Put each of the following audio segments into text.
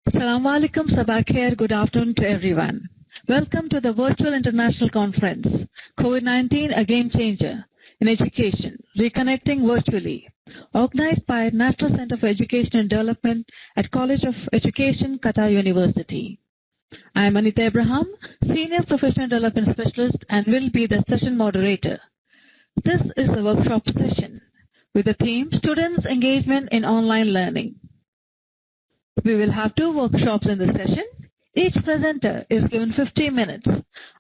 Assalamu alaikum, sabah khair, good afternoon to everyone. Welcome to the Virtual International Conference, COVID-19, a Game Changer in Education, Reconnecting Virtually, organized by National Center for Education and Development at College of Education, Qatar University. I am Anita Abraham, Senior Professional Development Specialist and will be the session moderator. This is a workshop session with the theme Students' Engagement in Online Learning. We will have 2 workshops in the session. Each presenter is given 50 minutes,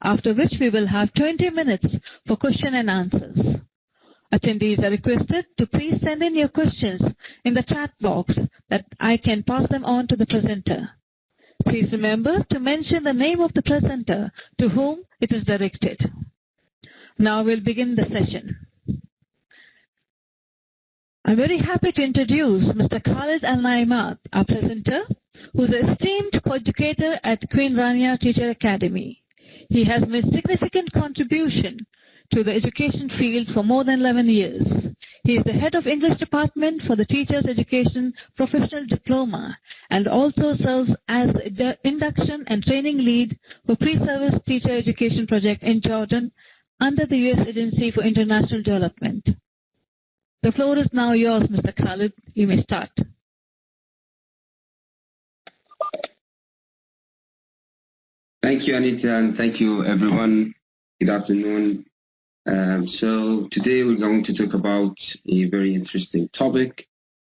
after which we will have 20 minutes for question and answers. Attendees are requested to please send in your questions in the chat box that I can pass them on to the presenter. Please remember to mention the name of the presenter to whom it is directed. Now we'll begin the session. I'm very happy to introduce Mr. Khalid Al-Naimat, our presenter, who is an esteemed co-educator at Queen Rania Teacher Academy. He has made significant contribution to the education field for more than 11 years. He is the head of English department for the Teachers Education Professional Diploma and also serves as the induction and training lead for pre-service teacher education project in Jordan under the U.S. Agency for International Development. The floor is now yours, Mr. Khalid. You may start. Thank you, Anita, and thank you, everyone. Good afternoon. So today we're going to talk about a very interesting topic,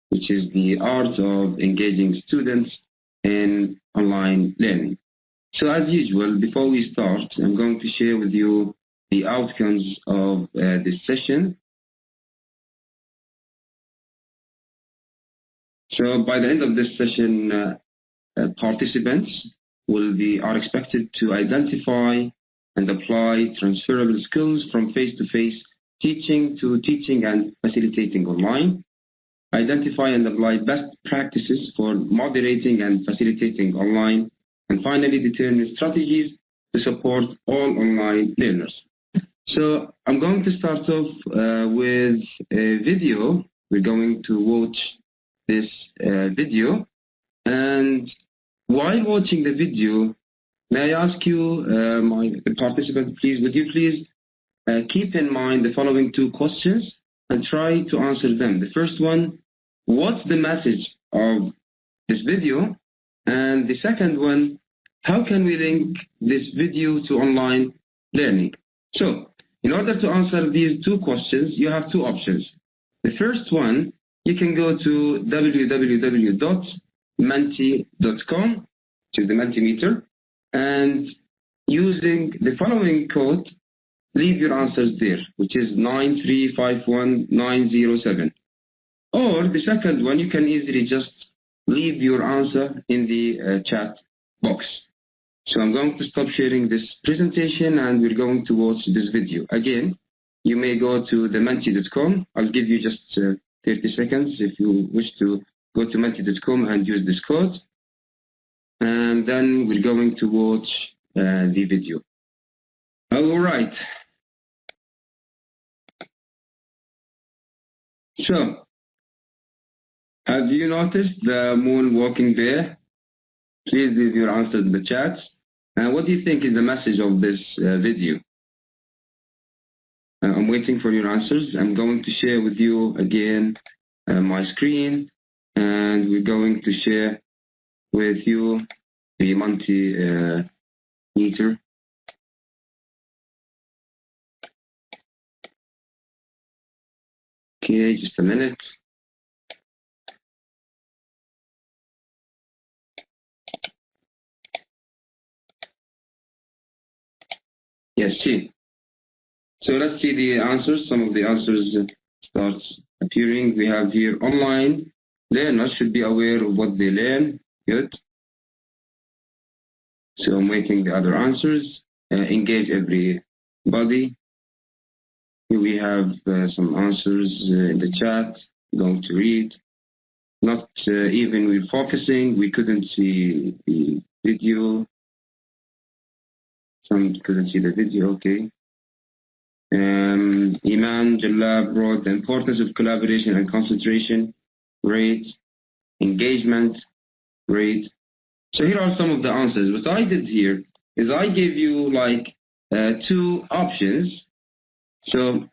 which is the art of engaging students in online learning. So as usual, before we start, I'm going to share with you the outcomes of this session. So by the end of this session, participants are expected to identify and apply transferable skills from face-to-face teaching to teaching and facilitating online, identify and apply best practices for moderating and facilitating online, and finally determine strategies to support all online learners. So I'm going to start off with a video. We're going to watch this video, and while watching the video, may I ask you, my participants, please, would you please keep in mind the following 2 questions and try to answer them. The first one, what's the message of this video? And the second one, how can we link this video to online learning? So, in order to answer these 2 questions, you have 2 options. The first one, you can go to www.menti.com, which is the Mentimeter, and using the following code, leave your answers there, which is 9351907. Or the second one, you can easily just leave your answer in the chat box. So I'm going to stop sharing this presentation and we're going to watch this video. Again, you may go to the menti.com. I'll give you just 30 seconds if you wish to go to menti.com and use this code. And then we're going to watch the video. All right. So, have you noticed the moon walking there? Please leave your answer in the chat. And what do you think is the message of this video? I'm waiting for your answers. I'm going to share with you again my screen, and we're going to share with you the Mentimeter. Okay, just a minute. Yes, see. So let's see the answers. Some of the answers start appearing. We have here online learners should be aware of what they learn. Good. So I'm waiting the other answers. Engage everybody. Here we have some answers in the chat. I'm going to read. Not even we're focusing. We couldn't see the video. Some couldn't see the video. Okay. Iman Jalab wrote the importance of collaboration and concentration, great. Engagement, great. So here are some of the answers. What I did here is I gave you like two options. So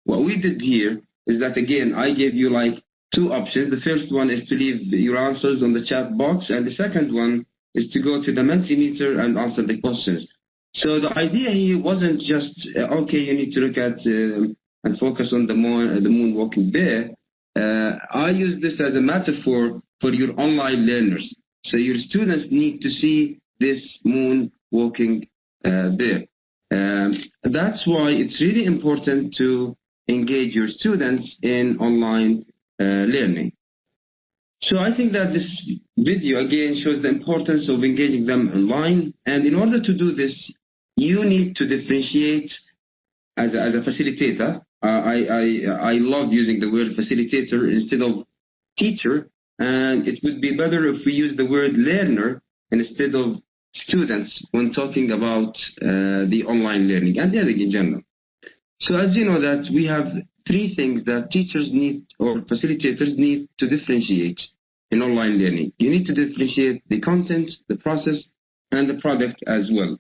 what we did here is that, again, I gave you like two options. The first one is to leave your answers on the chat box, and the second one is to go to the Mentimeter and answer the questions. So the idea here wasn't just, okay, you need to look at and focus on the moon walking there. I use this as a metaphor for your online learners. So your students need to see this moon walking there. That's why it's really important to engage your students in online learning. So I think that this video again shows the importance of engaging them online, and in order to do this, you need to differentiate as a facilitator. I love using the word facilitator instead of teacher, and it would be better if we use the word learner instead of students when talking about the online learning and learning in general. So as you know that we have three things that teachers need or facilitators need to differentiate in online learning. You need to differentiate the content, the process, and the product as well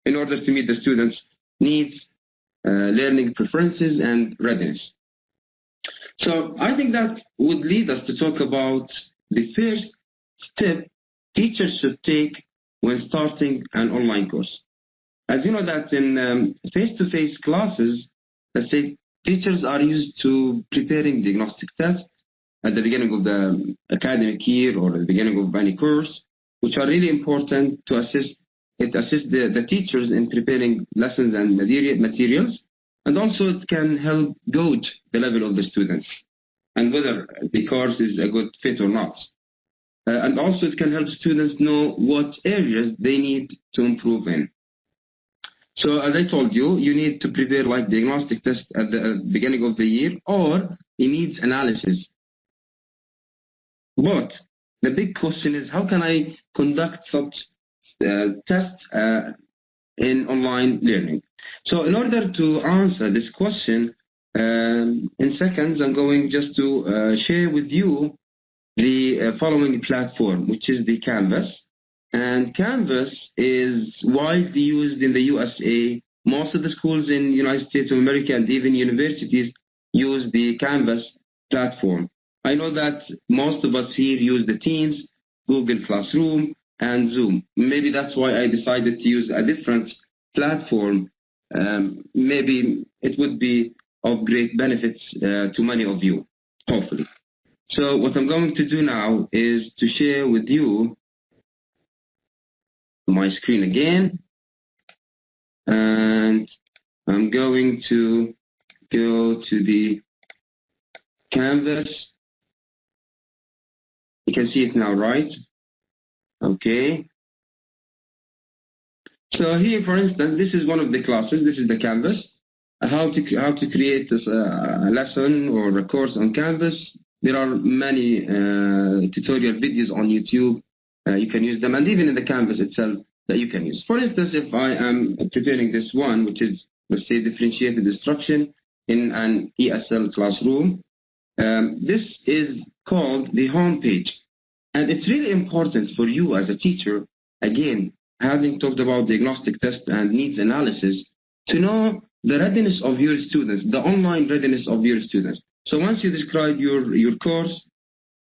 in order to meet the students' needs, learning preferences, and readiness. So I think that would lead us to talk about the first step teachers should take when starting an online course. As you know that in face-to-face classes, let's say teachers are used to preparing diagnostic tests at the beginning of the academic year or at the beginning of any course, which are really important to assist the teachers in preparing lessons and materials, and also it can help gauge the level of the students and whether the course is a good fit or not. And also it can help students know what areas they need to improve in. So as I told you, you need to prepare like diagnostic tests at the beginning of the year or a needs analysis. But the big question is, how can I conduct such tests in online learning? So in order to answer this question, in seconds, I'm going just to share with you the following platform, which is the Canvas. And Canvas is widely used in the USA. Most of the schools in the United States of America and even universities use the Canvas platform. I know that most of us here use the Teams, Google Classroom, and Zoom. Maybe that's why I decided to use a different platform. Maybe it would be of great benefits to many of you, hopefully. So what I'm going to do now is to share with you my screen again, and I'm going to go to the Canvas. You can see it now, right? Okay. So here, for instance, this is one of the classes. This is the Canvas. How to create this, a lesson or a course on Canvas. There are many tutorial videos on YouTube. You can use them, and even in the Canvas itself that you can use. For instance, if I am preparing this one, which is, let's say, differentiated instruction in an ESL classroom, this is called the home page. And it's really important for you as a teacher, again, having talked about diagnostic test and needs analysis, to know the readiness of your students, the online readiness of your students. So once you describe your course,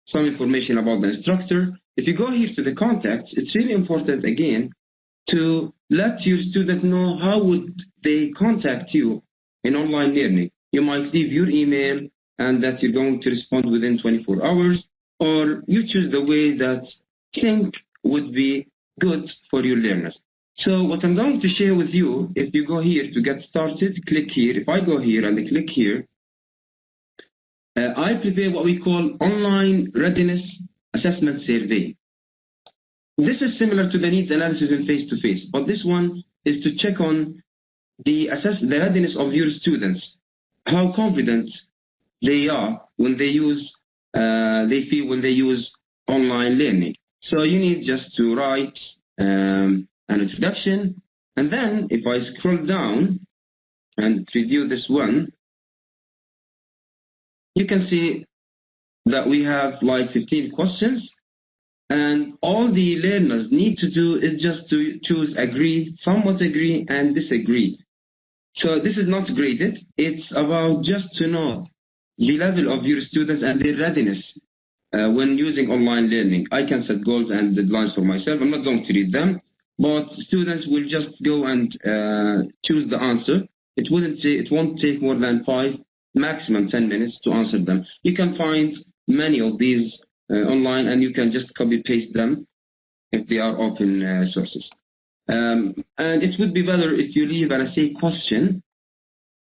some information about the instructor, if you go here to the contacts, it's really important, again, to let your student know how would they contact you in online learning. You might leave your email and that you're going to respond within 24 hours, or you choose the way that you think would be good for your learners. So what I'm going to share with you, if you go here to get started, click here. If I go here and I click here, I prepare what we call online readiness assessment survey. This is similar to the needs analysis in face-to-face, but this one is to check on the readiness of your students, how confident they are when they use, when they use online learning. So you need just to write an introduction, and then if I scroll down and review this one, you can see that we have like 15 questions, And all the learners need to do is just to choose agree, somewhat agree, and disagree. So this is not graded. It's about just to know the level of your students and their readiness when using online learning. I can set goals and deadlines for myself. I'm not going to read them, but students will just go and choose the answer. It won't take more than 5, maximum 10 minutes to answer them. You can find many of these online, and you can just copy paste them if they are open sources. And it would be better if you leave an essay question,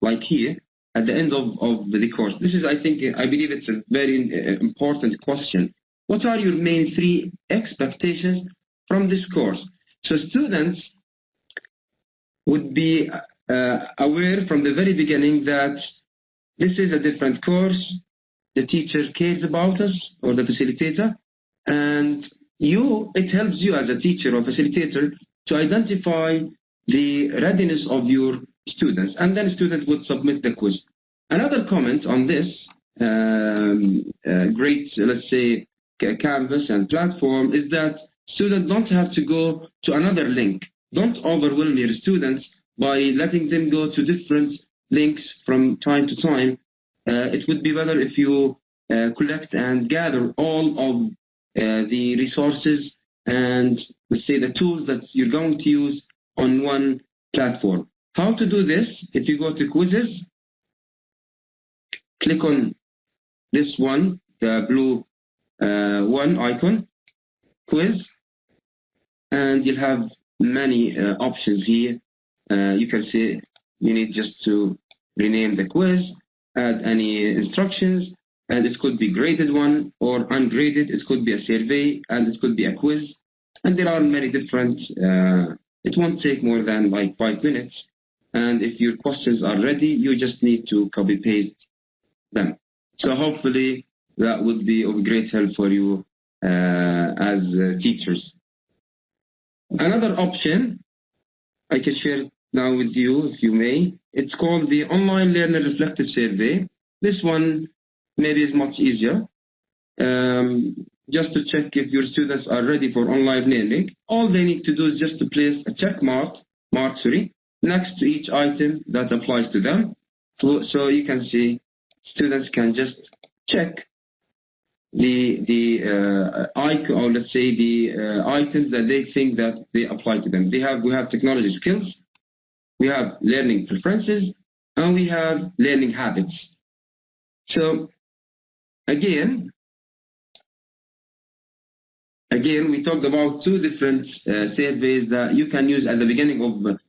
like here, at the end of the course. This is, I believe it's a very important question. What are your main 3 expectations from this course? So students would be aware from the very beginning that this is a different course, the teacher cares about us, or the facilitator, and it helps you as a teacher or facilitator to identify the readiness of your students, and then students would submit the quiz. Another comment on this great, let's say, canvas and platform is that students don't have to go to another link. Don't overwhelm your students by letting them go to different links from time to time. It would be better if you collect and gather all of the resources and, let's say, the tools that you're going to use on one platform. How to do this? If you go to quizzes, click on this one, the blue one icon, quiz, and you'll have many options here. You can see you need just to rename the quiz, add any instructions, and it could be graded one or ungraded. It could be a survey, and it could be a quiz. And there are many different, it won't take more than like 5 minutes. And if your questions are ready, you just need to copy paste them. So hopefully that would be of great help for you as teachers. Another option I can share now with you, if you may. It's called the Online Learner Reflective Survey. This one maybe is much easier. Just to check if your students are ready for online learning. All they need to do is just to place a check mark next to each item that applies to them. So you can see students can just check the icon, or let's say the items that they think that they apply to them. We have technology skills, we have learning preferences, and we have learning habits. So again, we talked about 2 different surveys that you can use at the beginning of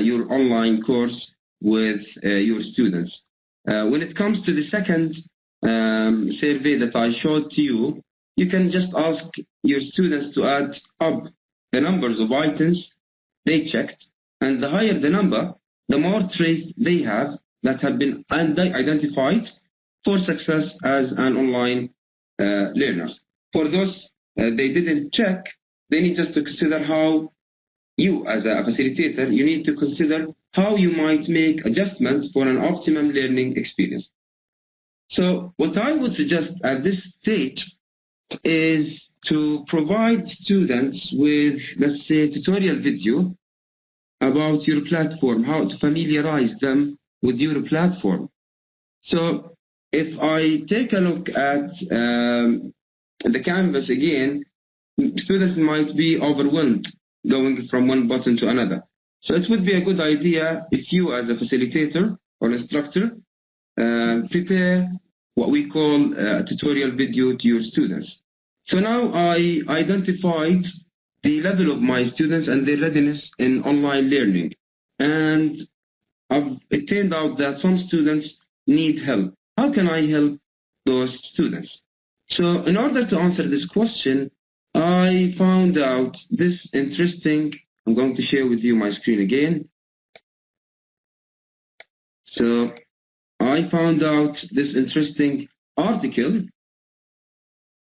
your online course with your students. When it comes to the second survey that I showed to you, you can just ask your students to add up the numbers of items they checked, and the higher the number, the more traits they have that have been identified for success as an online learner. For those they didn't check, they need just to consider how you, as a facilitator, you need to consider how you might make adjustments for an optimum learning experience. So what I would suggest at this stage is to provide students with, let's say, a tutorial video about your platform, how to familiarize them with your platform. So if I take a look at the canvas again, students might be overwhelmed going from one button to another. So it would be a good idea if you, as a facilitator or instructor, prepare what we call a tutorial video to your students. So now I identified the level of my students and their readiness in online learning. And it turned out that some students need help. How can I help those students? So in order to answer this question, I found out this interesting, I'm going to share with you my screen again. So I found out this interesting article,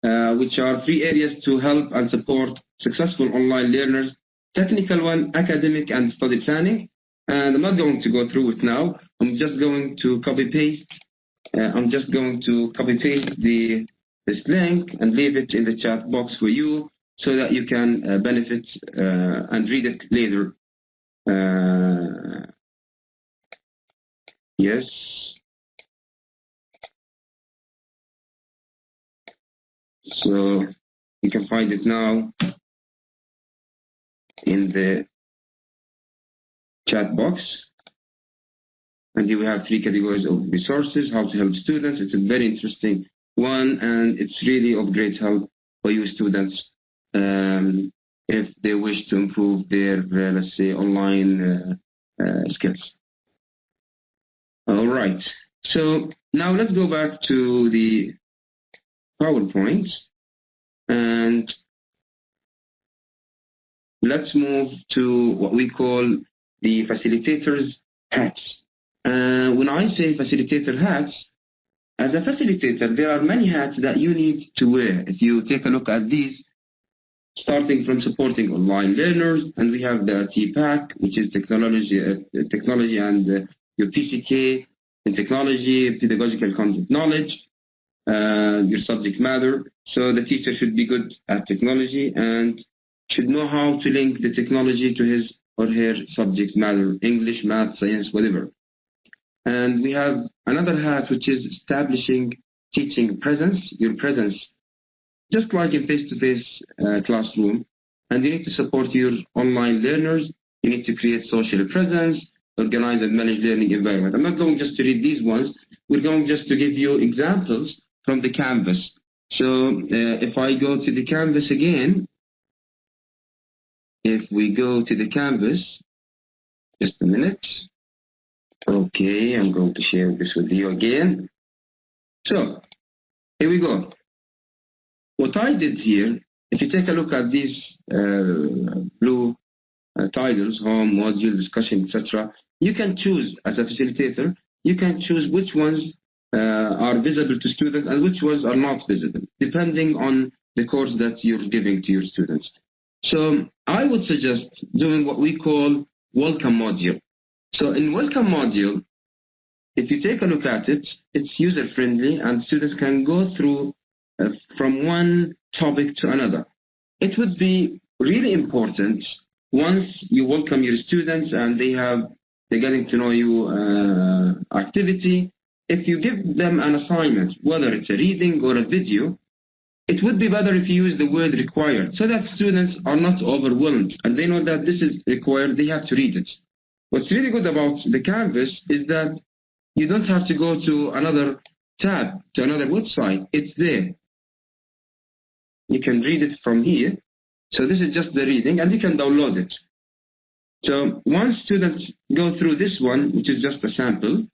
which are 3 areas to help and support successful online learners. Technical one, academic and study planning. And I'm not going to go through it now. I'm just going to copy paste. This link and leave it in the chat box for you. so that you can benefit and read it later. Yes. So you can find it now in the chat box. And here we have 3 categories of resources, how to help students. It's a very interesting one, and it's really of great help for you students if they wish to improve their, let's say, online skills. All right, so now let's go back to the PowerPoint, and let's move to what we call the facilitators hats. When I say facilitator hats, as a facilitator, there are many hats that you need to wear. If you take a look at these, starting from supporting online learners, and we have the TPAC, which is technology and your PCK in technology, pedagogical content knowledge, your subject matter. So the teacher should be good at technology and should know how to link the technology to his or her subject matter, English, math, science, whatever. And we have another hat, which is establishing teaching presence, your presence, just like in face-to-face classroom. And you need to support your online learners. You need to create social presence, organize and manage learning environment. I'm not going just to read these ones. We're going just to give you examples from the Canvas. So if I go to the Canvas again, if we go to the Canvas, just a minute. Okay, I'm going to share this with you again. So, here we go. What I did here, if you take a look at these blue titles, home, module, discussion, etc., you can choose, as a facilitator, you can choose which ones are visible to students and which ones are not visible, depending on the course that you're giving to your students. So, I would suggest doing what we call welcome module. So in welcome module, if you take a look at it, it's user-friendly and students can go through from one topic to another. It would be really important once you welcome your students and they're getting to know you activity. If you give them an assignment, whether it's a reading or a video, it would be better if you use the word required so that students are not overwhelmed and they know that this is required, they have to read it. What's really good about the Canvas is that you don't have to go to another tab, to another website. It's there. You can read it from here. So this is just the reading, and you can download it. So once students go through this one, which is just a sample,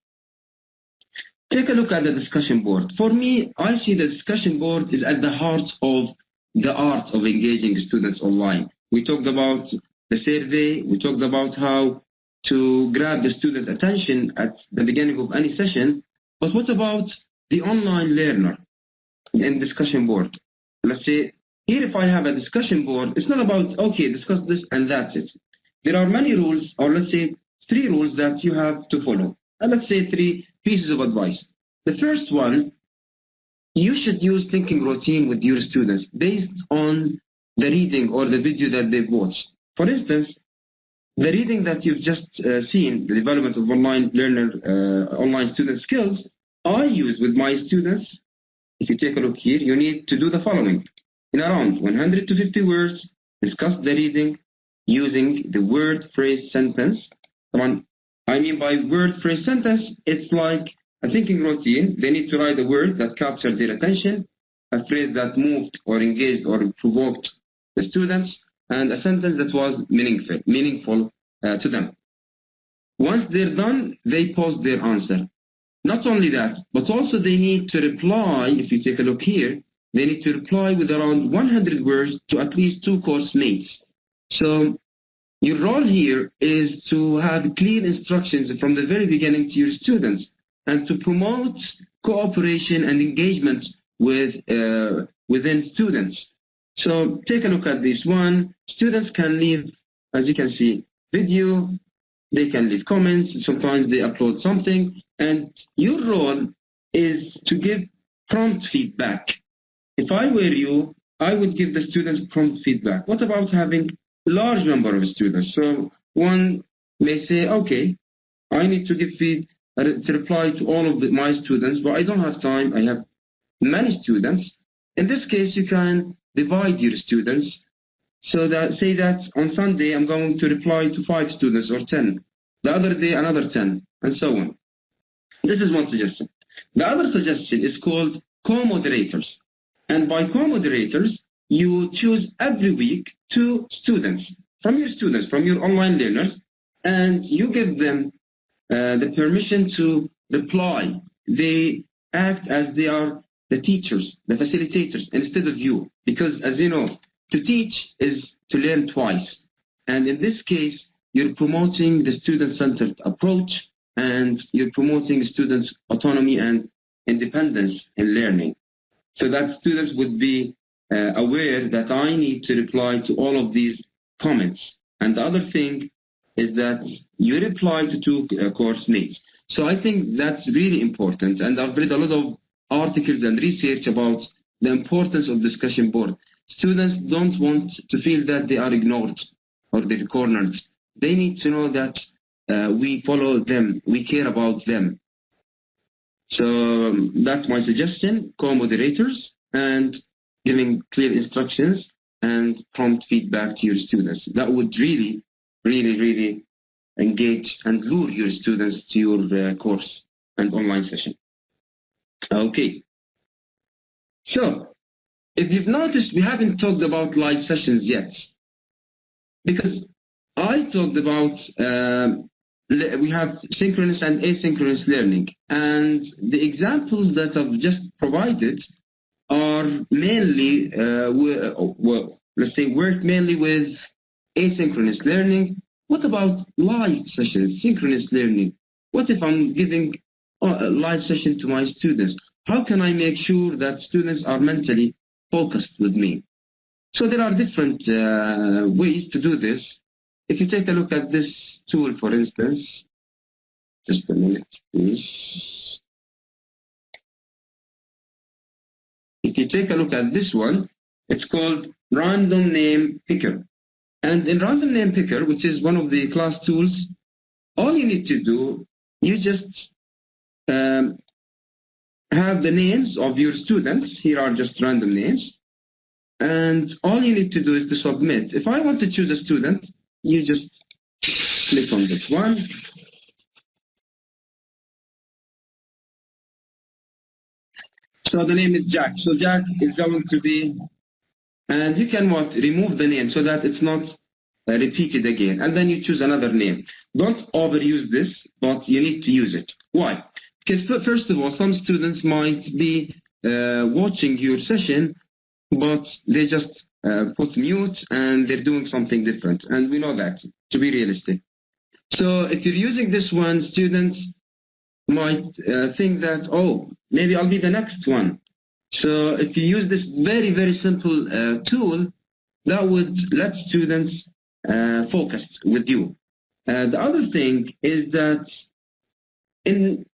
take a look at the discussion board. For me, I see the discussion board is at the heart of the art of engaging students online. We talked about the survey. We talked about how to grab the student's attention at the beginning of any session, but what about the online learner in discussion board? Let's say, here if I have a discussion board, it's not about, okay, discuss this and that's it. There are many rules, or let's say 3 rules that you have to follow. And let's say 3 pieces of advice. The first one, you should use thinking routine with your students based on the reading or the video that they've watched. For instance, the reading that you've just seen, the development of online student skills, I use with my students. If you take a look here, you need to do the following. In around 100 to 50 words, discuss the reading using the word, phrase, sentence. I mean by word, phrase, sentence, it's like a thinking routine. They need to write a word that captured their attention, a phrase that moved or engaged or provoked the students, and a sentence that was meaningful to them. Once they're done, they post their answer. Not only that, but also they need to reply. If you take a look here, they need to reply with around 100 words to at least 2 course mates. So your role here is to have clear instructions from the very beginning to your students and to promote cooperation and engagement within students. So take a look at this one. Students can leave, as you can see, video. They can leave comments. Sometimes they upload something. And your role is to give prompt feedback. If I were you, I would give the students prompt feedback. What about having large number of students? So one may say, okay, I need to to reply to all of my students, but I don't have time. I have many students. In this case, you can divide your students. So that say that on Sunday, I'm going to reply to 5 students or 10. The other day, another 10, and so on. This is one suggestion. The other suggestion is called co-moderators. And by co-moderators, you choose every week 2 students, from your online learners, and you give them the permission to reply. They act as they are the teachers, the facilitators, instead of you. Because as you know, to teach is to learn twice. And in this case, you're promoting the student-centered approach, and you're promoting students' autonomy and independence in learning. So that students would be aware that I need to reply to all of these comments. And the other thing is that you reply to 2 course mates. So I think that's really important. And I've read a lot of articles and research about the importance of discussion board. Students don't want to feel that they are ignored or they're cornered. They need to know that we follow them, we care about them. So that's my suggestion, co-moderators and giving clear instructions and prompt feedback to your students. That would really, really, really engage and lure your students to your course and online session. Okay. So, if you've noticed, we haven't talked about live sessions yet. Because I talked about we have synchronous and asynchronous learning. And the examples that I've just provided are mainly, let's say, work mainly with asynchronous learning. What about live sessions, synchronous learning? What if I'm giving a live session to my students? How can I make sure that students are mentally focused with me? So there are different ways to do this. If you take a look at this tool, for instance, just a minute, please. If you take a look at this one, it's called Random Name Picker. And in Random Name Picker, which is one of the class tools, all you need to do, you just have the names of your students. Here are just random names. And all you need to do is to submit. If I want to choose a student, you just click on this one. So the name is Jack. So Jack is going to be, and you can remove the name so that it's not repeated again. And then you choose another name. Don't overuse this, but you need to use it. Why? Because first of all, some students might be watching your session, but they just put mute and they're doing something different. And we know that, to be realistic. So if you're using this one, students might think that, oh, maybe I'll be the next one. So if you use this very, very simple tool, that would let students focus with you. The other thing is that in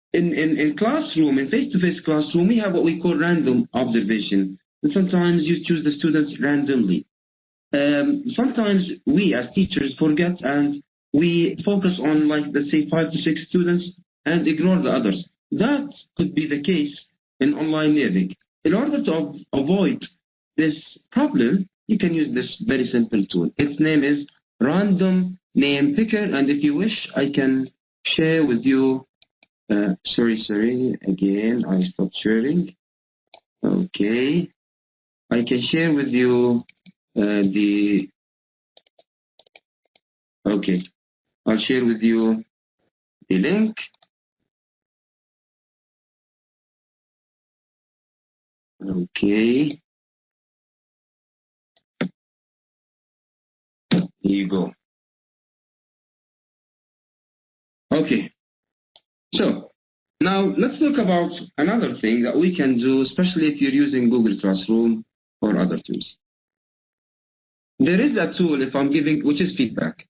classroom, in face-to-face classroom, we have what we call random observation. And sometimes you choose the students randomly. Sometimes we as teachers forget and we focus on, like, let's say 5 to 6 students and ignore the others. That could be the case in online learning. In order to avoid this problem, you can use this very simple tool. Its name is Random Name Picker, and if you wish, I can share with you. Sorry, again, I stopped sharing. Okay. I can share with you okay. I'll share with you the link. Okay. Here you go. Okay. So now let's talk about another thing that we can do, especially if you're using Google Classroom or other tools. There is a tool, if I'm giving, which is feedback.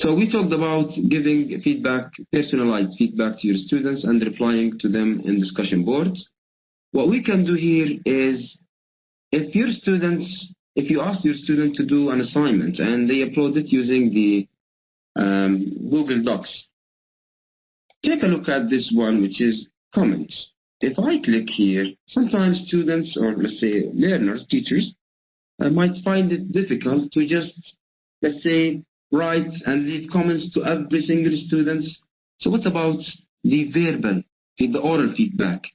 So we talked about giving feedback, personalized feedback to your students and replying to them in discussion boards. What we can do here is if you ask your student to do an assignment and they upload it using the Google Docs, take a look at this one, which is comments. If I click here, sometimes students, or let's say learners, teachers, might find it difficult to just, let's say, write and leave comments to every single student. So what about the verbal, the oral feedback?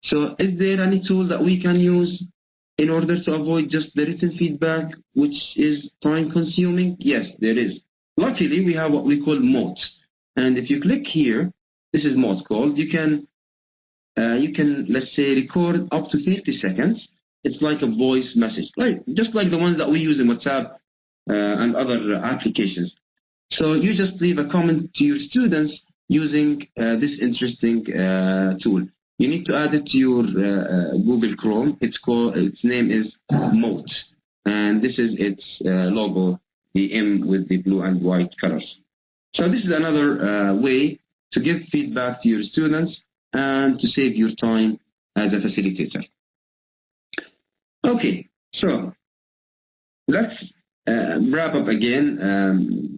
So is there any tool that we can use in order to avoid just the written feedback, which is time consuming? Yes, there is. Luckily, we have what we call modes. And if you click here, this is mode called, you can, let's say, record up to 30 seconds. It's like a voice message, just like the ones that we use in WhatsApp and other applications. So you just leave a comment to your students using this interesting tool. You need to add it to your Google Chrome. Its name is Mote, and this is its logo, the M with the blue and white colors. So this is another way to give feedback to your students and to save your time as a facilitator. Okay, so let's wrap up again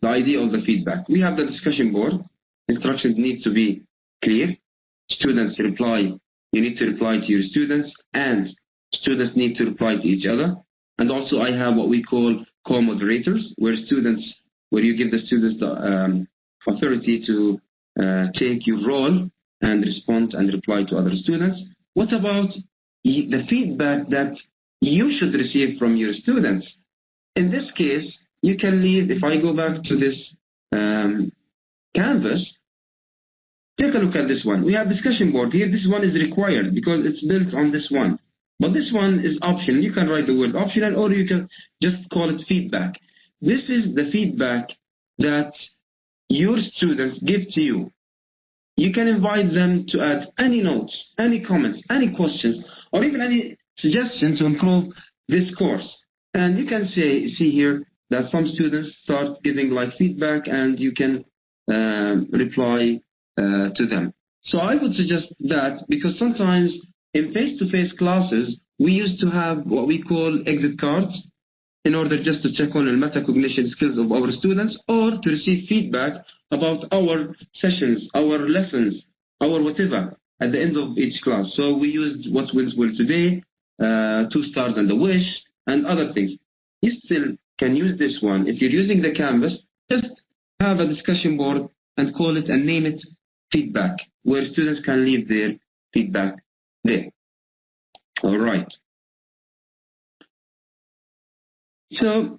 the idea of the feedback. We have the discussion board. Instructions need to be clear. Students reply. You need to reply to your students, and students need to reply to each other. And also, I have what we call co-moderators, where you give the students the authority to take your role and respond and reply to other students. What about the feedback that you should receive from your students? In this case, you can leave, if I go back to this canvas, take a look at this one. We have discussion board here. This one is required because it's built on this one. But this one is optional. You can write the word optional, or you can just call it feedback. This is the feedback that your students give to you. You can invite them to add any notes, any comments, any questions, or even any suggestions to improve this course. And you can see here that some students start giving feedback, and you can reply to them. So I would suggest that, because sometimes in face-to-face classes, we used to have what we call exit cards in order just to check on the metacognition skills of our students, or to receive feedback about our sessions, our lessons, our whatever at the end of each class. So we used what went well today, 2 stars and a wish, and other things. You still can use this one. If you're using the canvas, just have a discussion board and call it and name it feedback, where students can leave their feedback there. All right. So,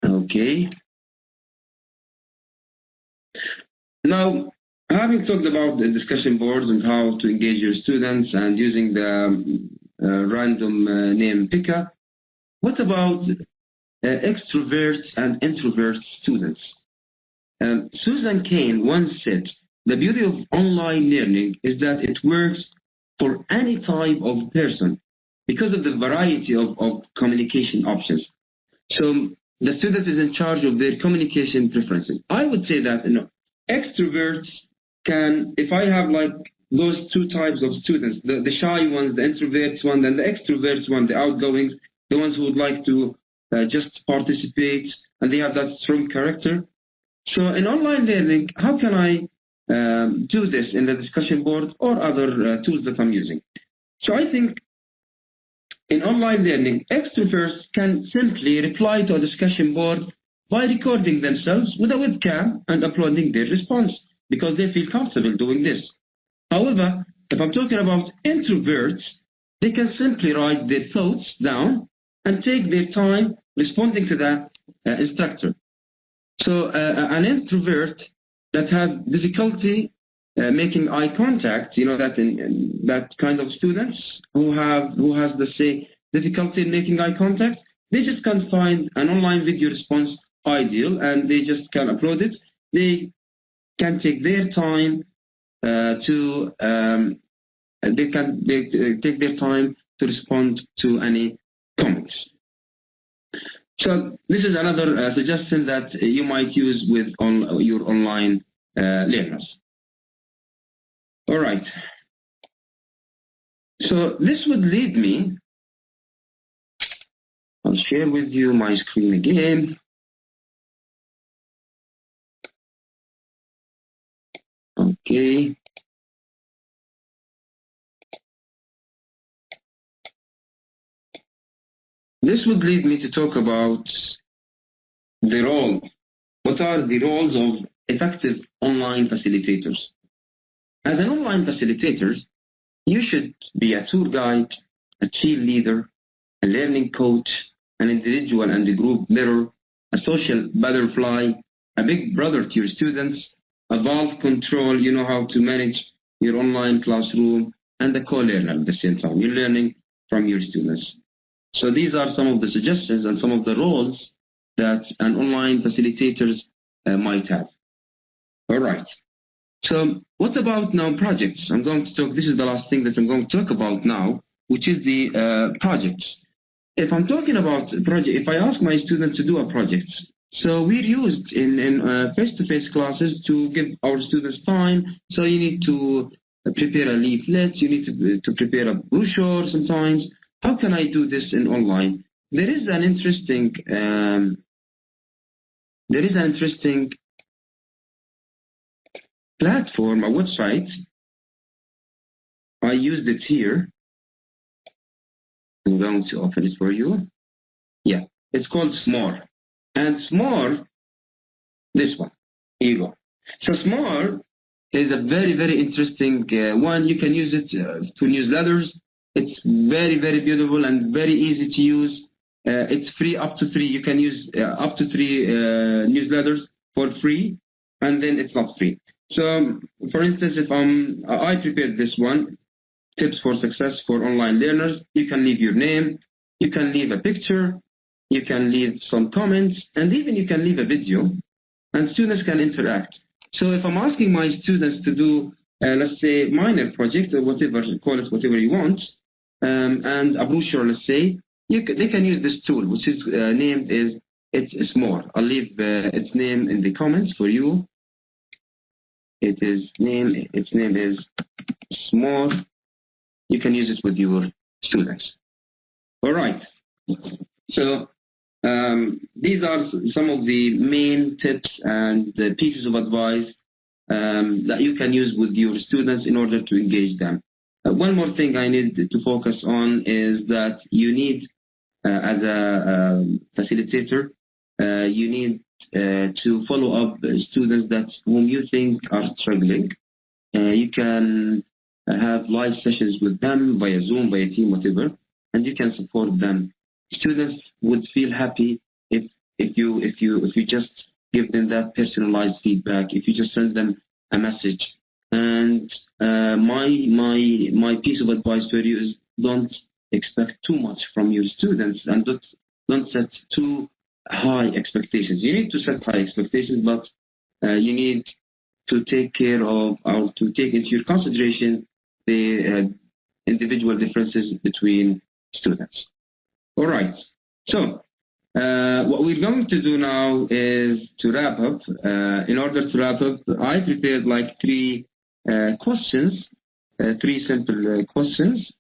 okay. Now, having talked about the discussion boards and how to engage your students and using the random name picker, what about extroverts and introvert students? Susan Cain once said, the beauty of online learning is that it works for any type of person because of the variety of communication options. So the student is in charge of their communication preferences. I would say that extroverts can, if I have those 2 types of students, the shy ones, the introverts one, and the extroverts one, the outgoings, the ones who would like to just participate, and they have that strong character. So in online learning, how can I do this in the discussion board or other tools that I'm using? So I think in online learning, extroverts can simply reply to a discussion board by recording themselves with a webcam and uploading their response, because they feel comfortable doing this. However, if I'm talking about introverts, they can simply write their thoughts down and take their time responding to the instructor. So an introvert that has difficulty making eye contact, that kind of students who has, let's say, difficulty in making eye contact, they just can't find an online video response ideal, and they just can upload it. They can take their time take their time to respond to any comments. So this is another suggestion that you might use with your online learners. All right. So this would lead me, I'll share with you my screen again. Okay. This would lead me to talk about the role. What are the roles of effective online facilitators? As an online facilitator, you should be a tour guide, a cheerleader, a learning coach, an individual and a group mirror, a social butterfly, a big brother to your students, a valve control, you know how to manage your online classroom, and a co-learner at the same time. You're learning from your students. So these are some of the suggestions and some of the roles that an online facilitator might have. All right. So what about now projects? I'm going to talk, this is the last thing that I'm going to talk about now, which is the projects. If I'm talking about project, if I ask my students to do a project, so we're used in face-to-face classes to give our students time. So you need to prepare a leaflet, you need to prepare a brochure sometimes. How can I do this in online? There is an interesting platform, a website. I used it here. I'm going to open it for you. Yeah, it's called Smart. And Smart, this one, here you go. So Smart is a very, very interesting one. You can use it to newsletters. It's very, very beautiful and very easy to use. It's free up to 3. You can use up to 3 newsletters for free, and then it's not free. So, for instance, if I prepared this one, tips for success for online learners. You can leave your name, you can leave a picture, you can leave some comments, and even you can leave a video, and students can interact. So if I'm asking my students to do, let's say, minor project or whatever, call it whatever you want, and a brochure, let's say, they can use this tool, which is named is It's More. I'll leave its name in the comments for you. Its name is Small. You can use it with your students. All right. So these are some of the main tips and the pieces of advice that you can use with your students in order to engage them. One more thing I need to focus on is that you need, as a facilitator, you need to follow up students that whom you think are struggling. You can have live sessions with them via Zoom, via Team, whatever, and you can support them. Students would feel happy if you just give them that personalized feedback, if you just send them a message. And my piece of advice for you is don't expect too much from your students and don't set too high expectations. You need to set high expectations, but you need to take care of or to take into your consideration the individual differences between students. All right. So what we're going to do now is to wrap up. In order to wrap up, I prepared like 3 questions, 3 simple questions.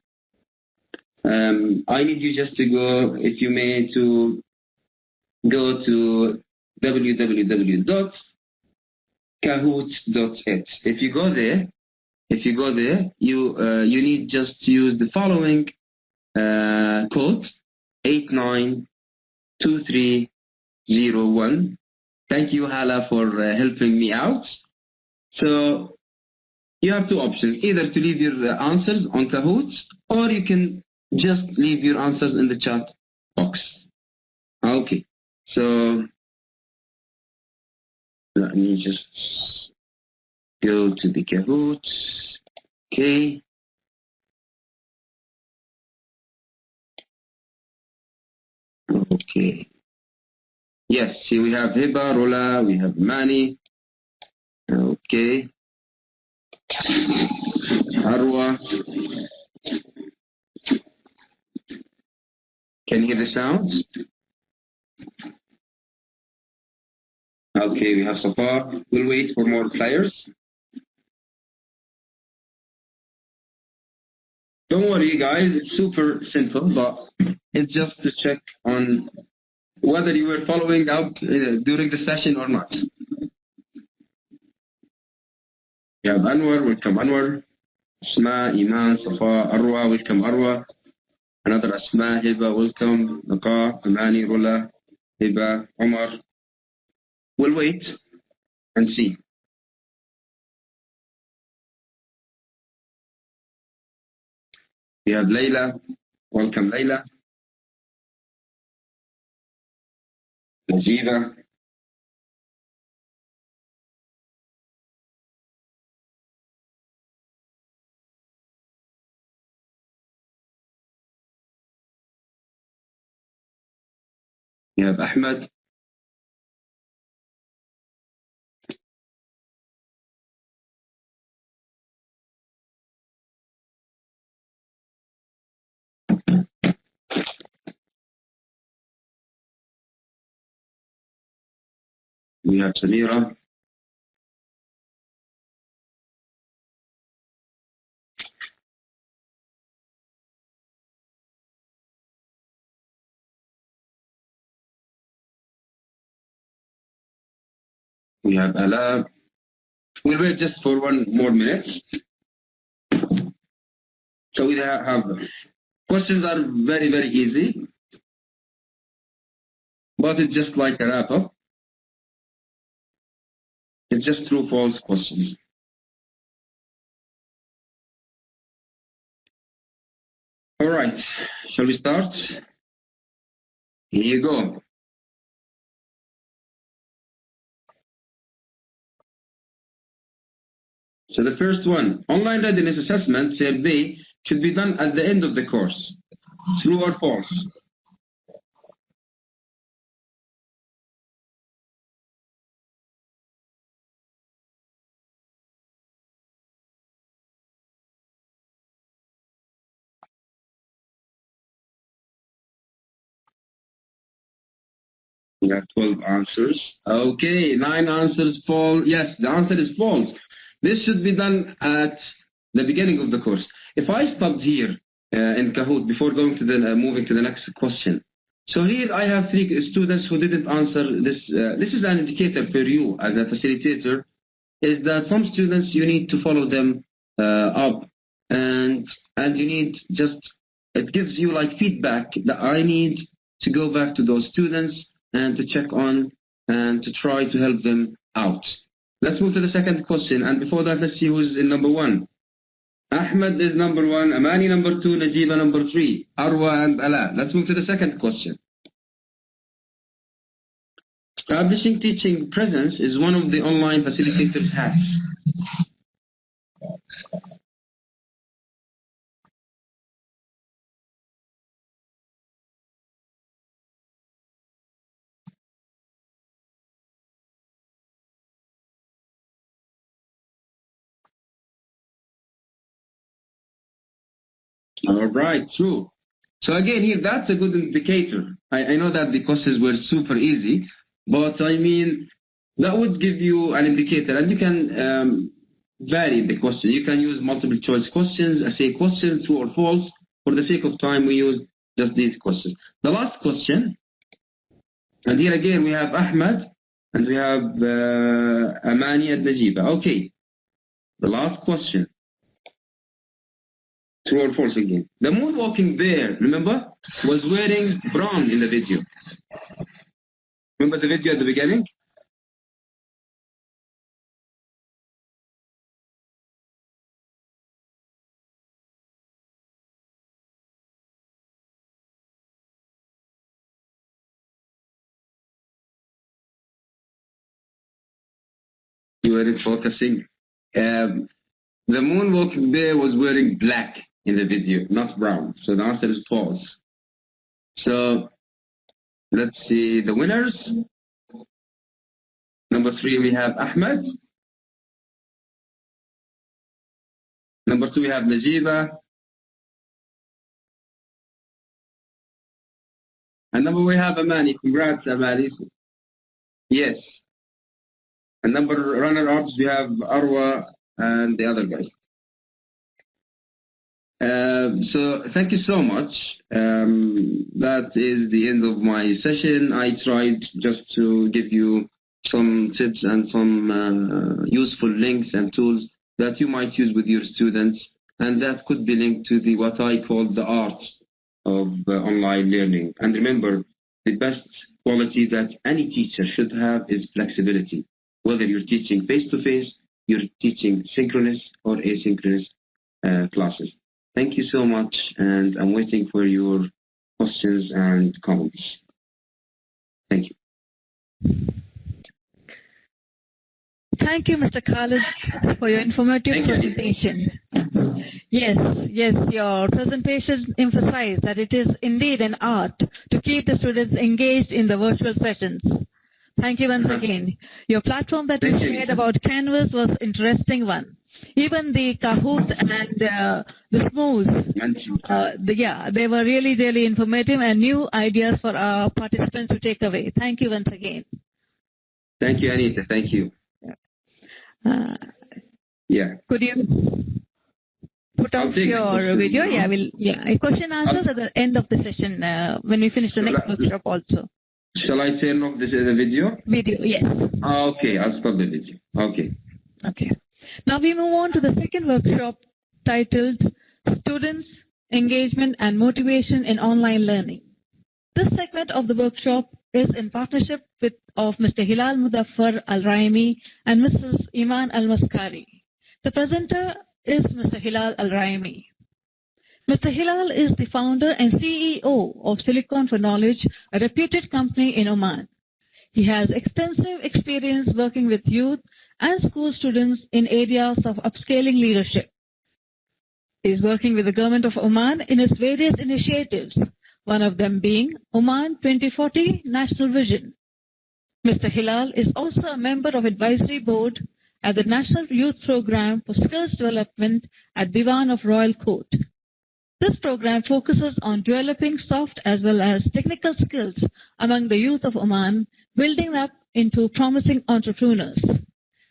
I need you just to go, if you may, to go to www.kahoot.it. If you go there, you need just to use the following code 892301. Thank you, Hala, for helping me out. So you have 2 options: either to leave your answers on Kahoot, or you can just leave your answers in the chat box. Okay, so let me just go to the Kahoot. Okay. Okay. Yes, here we have Hiba, Rola, we have Mani. Okay. Arwa. Can you hear the sounds? Okay, we have Safa. We'll wait for more players. Don't worry, guys. It's super simple, but it's just to check on whether you were following up during the session or not. We have Anwar, welcome Anwar. Asma, Iman, Safa, Arwa, welcome Arwa. Another Asma, Hiba, welcome. Naqa, Amani, Rula, Hiba, Omar. We'll wait and see. We have Layla, welcome Layla. Najida. We have Ahmed. We have Samira. We have Ala. We'll wait just for 1 more minute. So we have questions are very, very easy, but it's just like a wrap up. It's just true false questions. All right, shall we start? Here you go. So the first one, online readiness assessment survey should be done at the end of the course. True or false? We have 12 answers. Okay, 9 answers false. Yes, the answer is false. This should be done at the beginning of the course. If I stopped here in Kahoot before going to the moving to the next question. So here I have 3 students who didn't answer this. This is an indicator for you as a facilitator, is that some students you need to follow them up and you need just, it gives you like feedback that I need to go back to those students and to check on and to try to help them out. Let's move to the second question, and before that let's see who's in number 1. Ahmed is number 1, Amani number 2, Najiba number 3, Arwa and Ala. Let's move to the second question. Establishing teaching presence is one of the online facilitators' hats. All right, true. So again, here, that's a good indicator. I know that the questions were super easy, but I mean, that would give you an indicator, and you can vary the question. You can use multiple choice questions, essay questions, true or false. For the sake of time, we use just these questions. The last question, and here again, we have Ahmed, and we have Amani and Najiba. Okay, the last question. True or false again. The moonwalking bear, remember, was wearing brown in the video. Remember the video at the beginning? You weren't focusing. The moonwalking bear was wearing black in the video, not brown. So the answer is false. So let's see the winners. Number 3, we have Ahmed. Number 2, we have Najiba. And number we have Amani. Congrats, Amani. Yes. And number runner-ups, we have Arwa and the other guy. So thank you so much. That is the end of my session. I tried just to give you some tips and some useful links and tools that you might use with your students, and that could be linked to the what I call the art of online learning. And remember, the best quality that any teacher should have is flexibility. Whether you're teaching face-to-face, you're teaching synchronous or asynchronous classes. Thank you so much, and I'm waiting for your questions and comments. Thank you. Thank you, Mr. Khalid, for your informative Thank you. presentation. Yes, your presentation emphasized that it is indeed an art to keep the students engaged in the virtual sessions. Thank you once again. Your platform that you Thank you. shared about Canvas was an interesting one. Even the Kahoot and the Smooth, they were really, really informative and new ideas for our participants to take away. Thank you once again. Thank you, Anita. Thank you. Could you put out your video? A question answers at the end of the session when we finish the next workshop also. Shall I turn off the video? Video, yes. Okay, I'll stop the video. Okay. Okay. Now we move on to the second workshop titled Students, Engagement and Motivation in Online Learning. This segment of the workshop is in partnership of Mr. Hilal Mudaffar Al-Raimi and Mrs. Iman Al-Maskari. The presenter is Mr. Hilal Al-Raimi. Mr. Hilal is the founder and CEO of Silicon for Knowledge, a reputed company in Oman. He has extensive experience working with youth and school students in areas of upscaling leadership. He is working with the government of Oman in its various initiatives, one of them being Oman 2040 National Vision. Mr. Hilal is also a member of advisory board at the National Youth Program for Skills Development at Diwan of Royal Court. This program focuses on developing soft as well as technical skills among the youth of Oman, building up into promising entrepreneurs.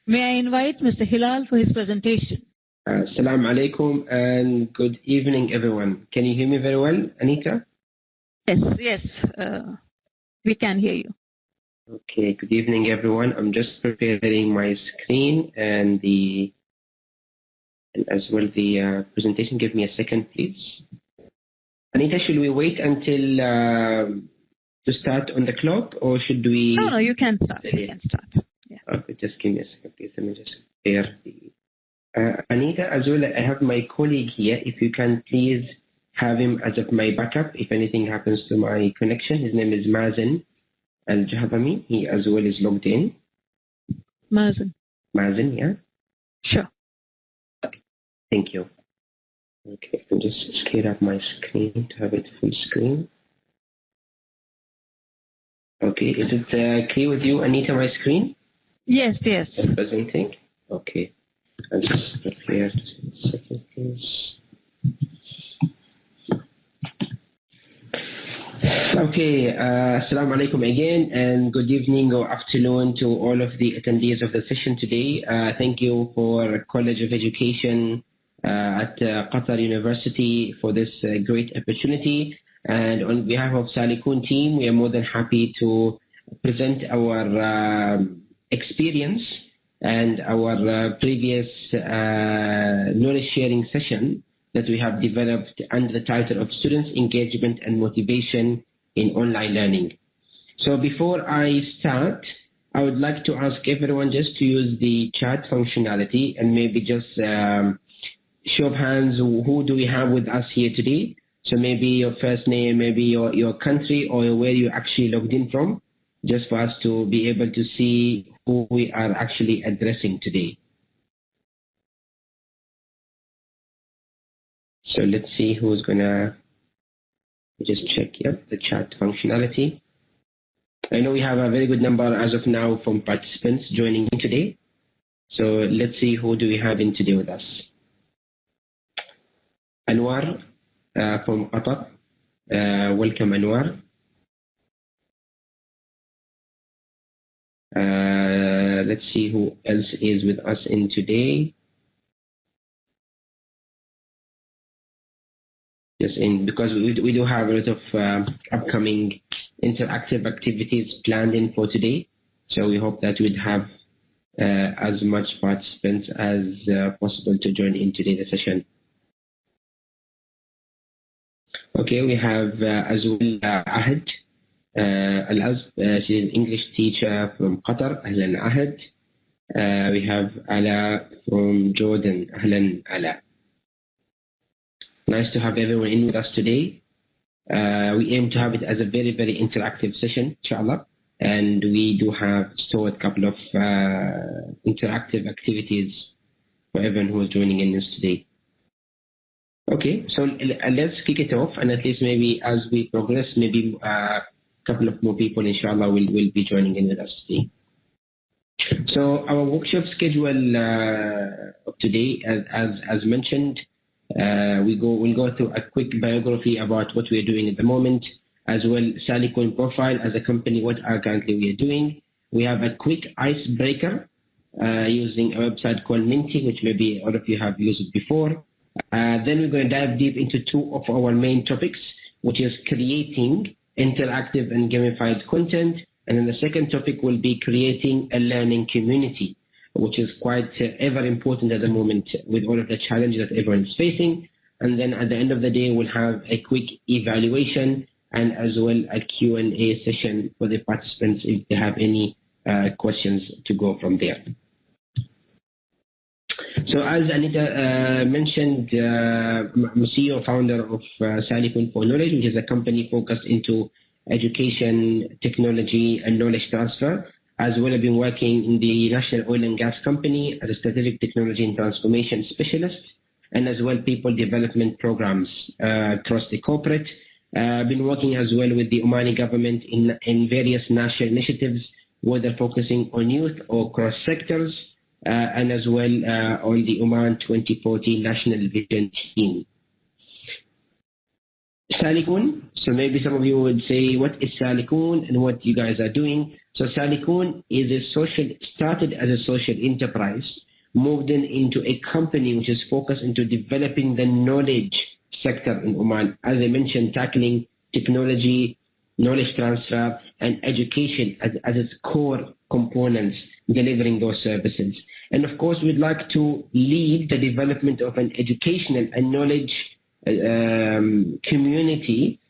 May I invite Mr. Hilal for his presentation. Assalamu alaikum and good evening, everyone. Can you hear me very well, Anita? Yes, we can hear you. Okay, good evening, everyone. I'm just preparing my screen and as well the presentation. Give me a second, please. Anita, should we wait until to start on the clock, or should we? No, you can start. You can start. Yeah. Okay, just give me a second, please. Let me just prepare the. Anita, as well, I have my colleague here. If you can please have him as of my backup if anything happens to my connection. His name is Mazen Al-Jahabami. He as well is logged in. Mazen, yeah? Sure. Okay. Thank you. Okay, I can just scale up my screen to have it full screen. Okay, is it clear with you, Anita, my screen? Yes. Presenting? Okay. I'll just prepare just a second, please. Okay, Assalamu alaikum again, and good evening or afternoon to all of the attendees of the session today. Thank you for College of Education at Qatar University for this great opportunity. And on behalf of Salikun team, we are more than happy to present our experience and our previous knowledge sharing session that we have developed under the title of Students, Engagement and Motivation in Online Learning. So before I start, I would like to ask everyone just to use the chat functionality and maybe just show of hands, who do we have with us here today? So maybe your first name, maybe your country or where you actually logged in from, just for us to be able to see who we are actually addressing today. So let's see who's gonna just check the chat functionality. I know we have a very good number as of now from participants joining in today. So let's see who do we have in today with us. Anwar from Qatar. Welcome, Anwar. Let's see who else is with us in today. Yes, because we do have a lot of upcoming interactive activities planned in for today. So we hope that we'd have as much participants as possible to join in today's session. Okay, we have as well Ahad Al-Azb. She's an English teacher from Qatar. Ahlan Ahad. We have Ala from Jordan. Ahlan Ala. Nice to have everyone in with us today. We aim to have it as a very, very interactive session, inshallah. And we do have stored a couple of interactive activities for everyone who is joining in us today. Okay, so let's kick it off, and at least maybe as we progress, maybe a couple of more people, inshallah, will be joining in with us today. So our workshop schedule of today, as mentioned, we'll go through a quick biography about what we are doing at the moment, as well Salikun profile as a company, what currently we are doing. We have a quick icebreaker using a website called Minty, which maybe all of you have used it before. Then we're going to dive deep into two of our main topics, which is creating interactive and gamified content. And then the second topic will be creating a learning community, which is quite ever important at the moment with all of the challenges that everyone is facing. And then at the end of the day, we'll have a quick evaluation and as well a Q&A session for the participants if they have any questions to go from there. So as Anita mentioned, I'm CEO founder of Salikun for Knowledge, which is a company focused into education, technology, and knowledge transfer. As well, I've been working in the National Oil and Gas Company as a strategic technology and transformation specialist, and as well people development programs across the corporate. I've been working as well with the Omani government in various national initiatives, whether focusing on youth or cross sectors, and as well on the Oman 2040 National Vision Team. Salikun, so maybe some of you would say, what is Salikun and what you guys are doing? So Salikun is started as a social enterprise, moved into a company which is focused into developing the knowledge sector in Oman. As I mentioned, tackling technology, knowledge transfer, and education as its core components, delivering those services. And of course, we'd like to lead the development of an educational and knowledge community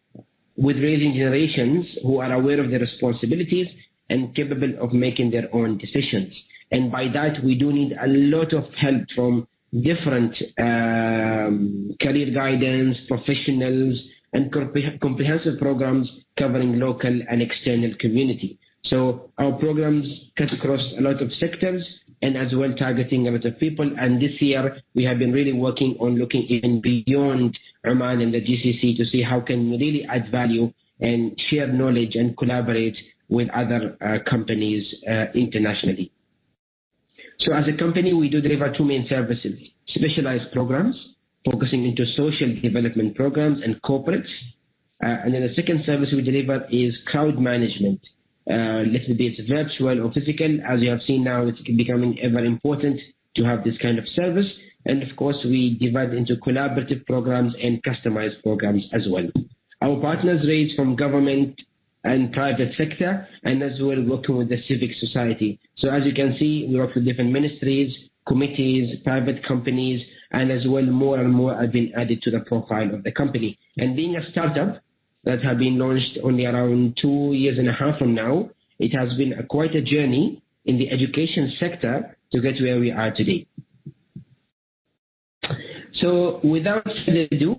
with raising generations who are aware of their responsibilities and capable of making their own decisions. And by that, we do need a lot of help from different career guidance, professionals, and comprehensive programs covering local and external community. So our programs cut across a lot of sectors and as well targeting a lot of people. And this year, we have been really working on looking even beyond Oman and the GCC to see how can we really add value and share knowledge and collaborate with other companies internationally. So as a company, we do deliver two main services: specialized programs, focusing into social development programs and corporates. And then the second service we deliver is crowd management. Let's be it's virtual or physical. As you have seen now, it's becoming ever important to have this kind of service. And of course, we divide into collaborative programs and customized programs as well. Our partners range from government and private sector, and as well working with the civic society. So as you can see, we work with different ministries, committees, private companies, and as well more and more have been added to the profile of the company. And being a startup that have been launched only around 2.5 years from now, it has been quite a journey in the education sector to get where we are today. So without further ado,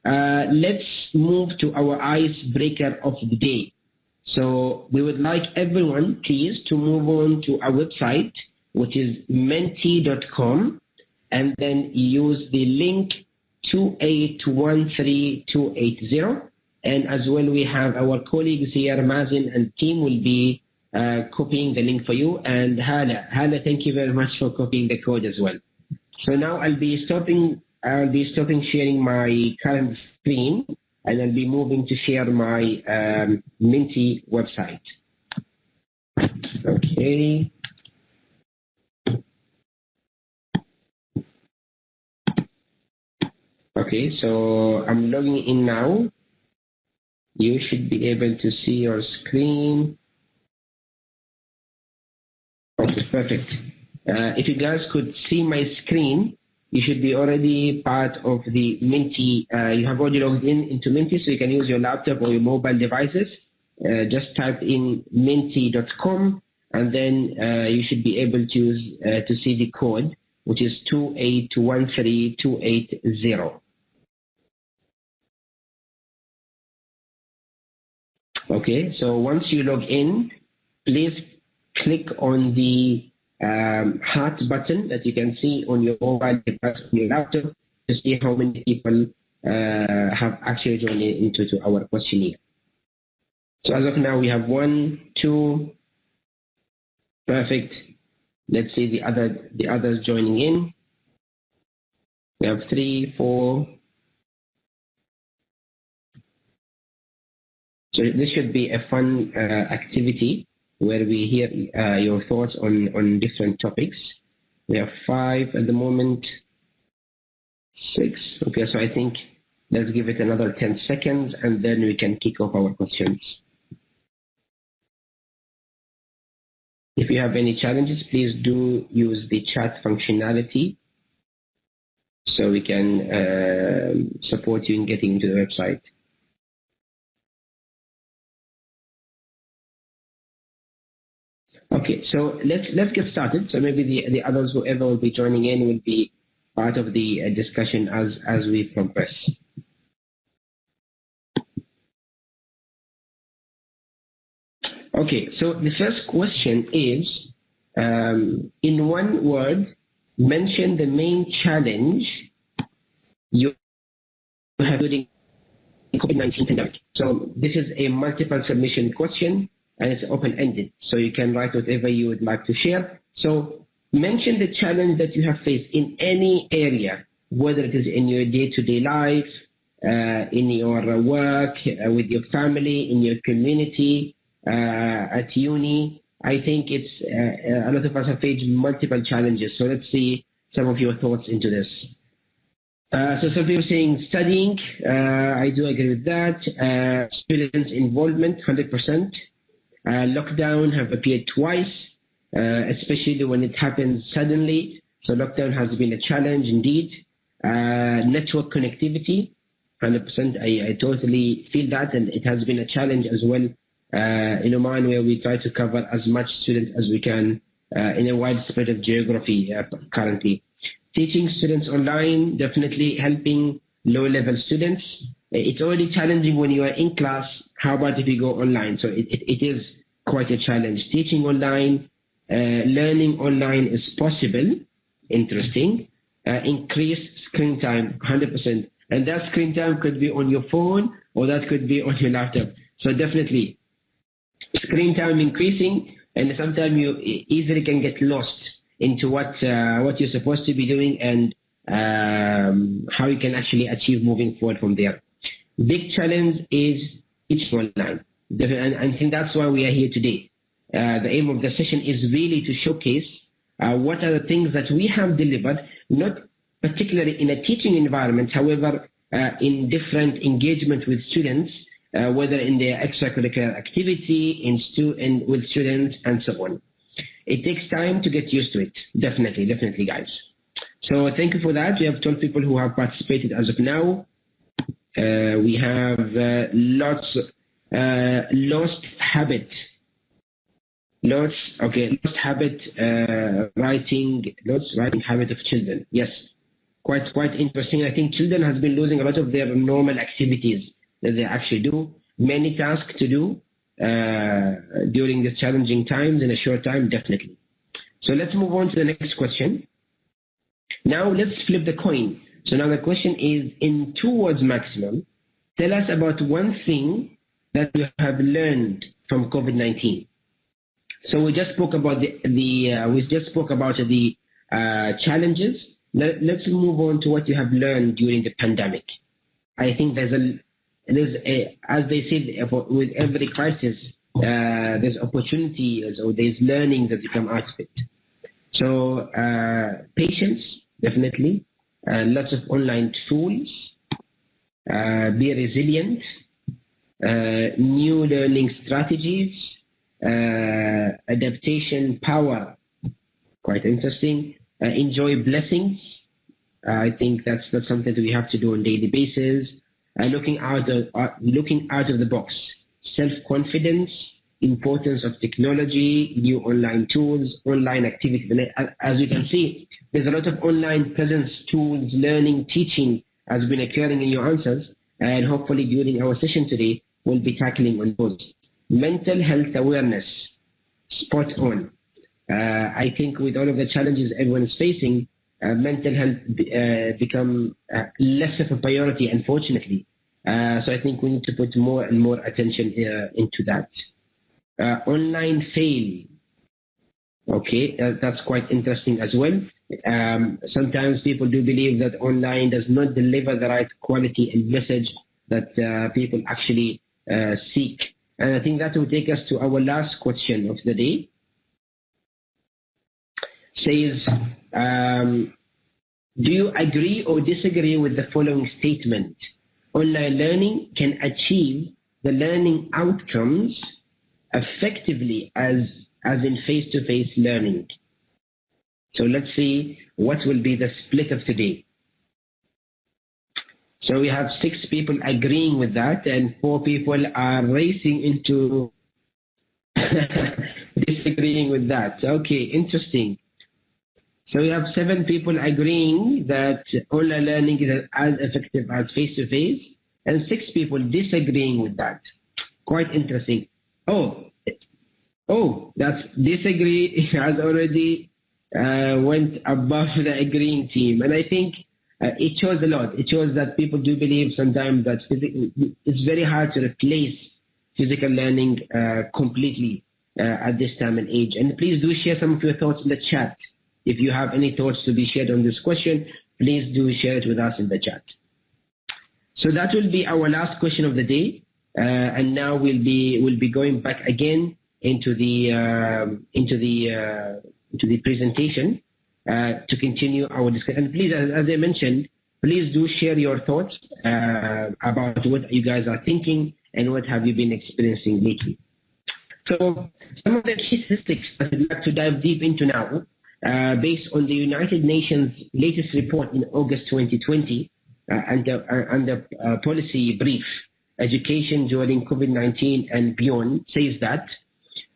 let's move to our icebreaker of the day. So we would like everyone, please, to move on to our website, which is menti.com, and then use the link 2813280. And as well, we have our colleagues here, Mazin and team, will be copying the link for you. And Hala, thank you very much for copying the code as well. So now I'll be stopping sharing my current screen, and I'll be moving to share my Minty website. Okay. Okay, so I'm logging in now. You should be able to see your screen. Okay, perfect. If you guys could see my screen, you should be already part of the Minty. You have already logged in into Minty, so you can use your laptop or your mobile devices. Just type in minty.com, and then you should be able to see the code, which is 2813280. Okay, so once you log in, please click on the heart button that you can see on your mobile device, on your laptop, to see how many people have actually joined into our questionnaire. So as of now, we have 1, 2, perfect. Let's see the others joining in. We have 3, 4. So this should be a fun activity where we hear your thoughts on different topics. We have 5 at the moment, 6. Okay, so I think let's give it another 10 seconds and then we can kick off our questions. If you have any challenges, please do use the chat functionality so we can support you in getting into the website. Okay, so let's get started. So maybe the others, whoever will be joining in, will be part of the discussion as we progress. Okay, so the first question is, in one word, mention the main challenge you have during COVID-19 pandemic. So this is a multiple submission question and it's open-ended. So you can write whatever you would like to share. So mention the challenge that you have faced in any area, whether it is in your day-to-day life, in your work, with your family, in your community, at uni. I think it's a lot of us have faced multiple challenges. So let's see some of your thoughts into this. So some people saying studying, I do agree with that. Students' involvement, 100%. Lockdown have appeared twice, especially when it happens suddenly. So lockdown has been a challenge indeed. Network connectivity, 100%. I totally feel that, and it has been a challenge as well in Oman, where we try to cover as much students as we can in a wide spread of geography currently. Teaching students online, definitely helping low-level students. It's already challenging when you are in class. How about if you go online? So it is quite a challenge. Teaching online, learning online is possible. Interesting. Increase screen time, 100%. And that screen time could be on your phone or that could be on your laptop. So definitely, screen time increasing, and sometimes you easily can get lost into what you're supposed to be doing and how you can actually achieve moving forward from there. Big challenge is teaching online. And I think that's why we are here today. The aim of the session is really to showcase what are the things that we have delivered, not particularly in a teaching environment, however, in different engagement with students, whether in their extracurricular activity, with students, and so on. It takes time to get used to it. Definitely, guys. So thank you for that. We have 12 people who have participated as of now. We have lost habit. Lost habit writing habit of children. Yes, quite interesting. I think children has been losing a lot of their normal activities that they actually do. Many tasks to do during the challenging times in a short time, definitely. So let's move on to the next question. Now let's flip the coin. So now the question is, in 2 words maximum, tell us about one thing that you have learned from COVID-19. So we just spoke about the challenges. Let's move on to what you have learned during the pandemic. I think there's as they say, with every crisis, there's opportunities or there's learning that come out of it. So patience, definitely. lots of online tools, be resilient, new learning strategies, adaptation power, quite interesting, enjoy blessings. I think that's something that we have to do on a daily basis. Looking out of the box, self-confidence, importance of technology, new online tools, online activities. And as you can see, there's a lot of online presence, tools, learning, teaching has been occurring in your answers, and hopefully during our session today, we'll be tackling on those. Mental health awareness, spot on. I think with all of the challenges everyone is facing, mental health become less of a priority, unfortunately. So I think we need to put more and more attention into that. Online fail. Okay, that's quite interesting as well. Sometimes people do believe that online does not deliver the right quality and message that people actually seek. And I think that will take us to our last question of the day. Says, do you agree or disagree with the following statement? Online learning can achieve the learning outcomes effectively as in face-to-face learning. So let's see what will be the split of today. So we have 6 people agreeing with that, and 4 people are racing into disagreeing with that. Okay, interesting. So we have 7 people agreeing that online learning is as effective as face-to-face, and 6 people disagreeing with that. Quite interesting. Oh, that's disagree has already went above the agreeing team, and I think it shows a lot. It shows that people do believe sometimes that it's very hard to replace physical learning completely at this time and age. And please do share some of your thoughts in the chat. If you have any thoughts to be shared on this question, please do share it with us in the chat. So that will be our last question of the day, and now we'll be going back again into the presentation to continue our discussion. And please, as I mentioned, please do share your thoughts about what you guys are thinking and what have you been experiencing lately. So some of the key statistics that I'd like to dive deep into now, based on the United Nations latest report in August 2020 and the policy brief, Education During COVID-19 and Beyond, says that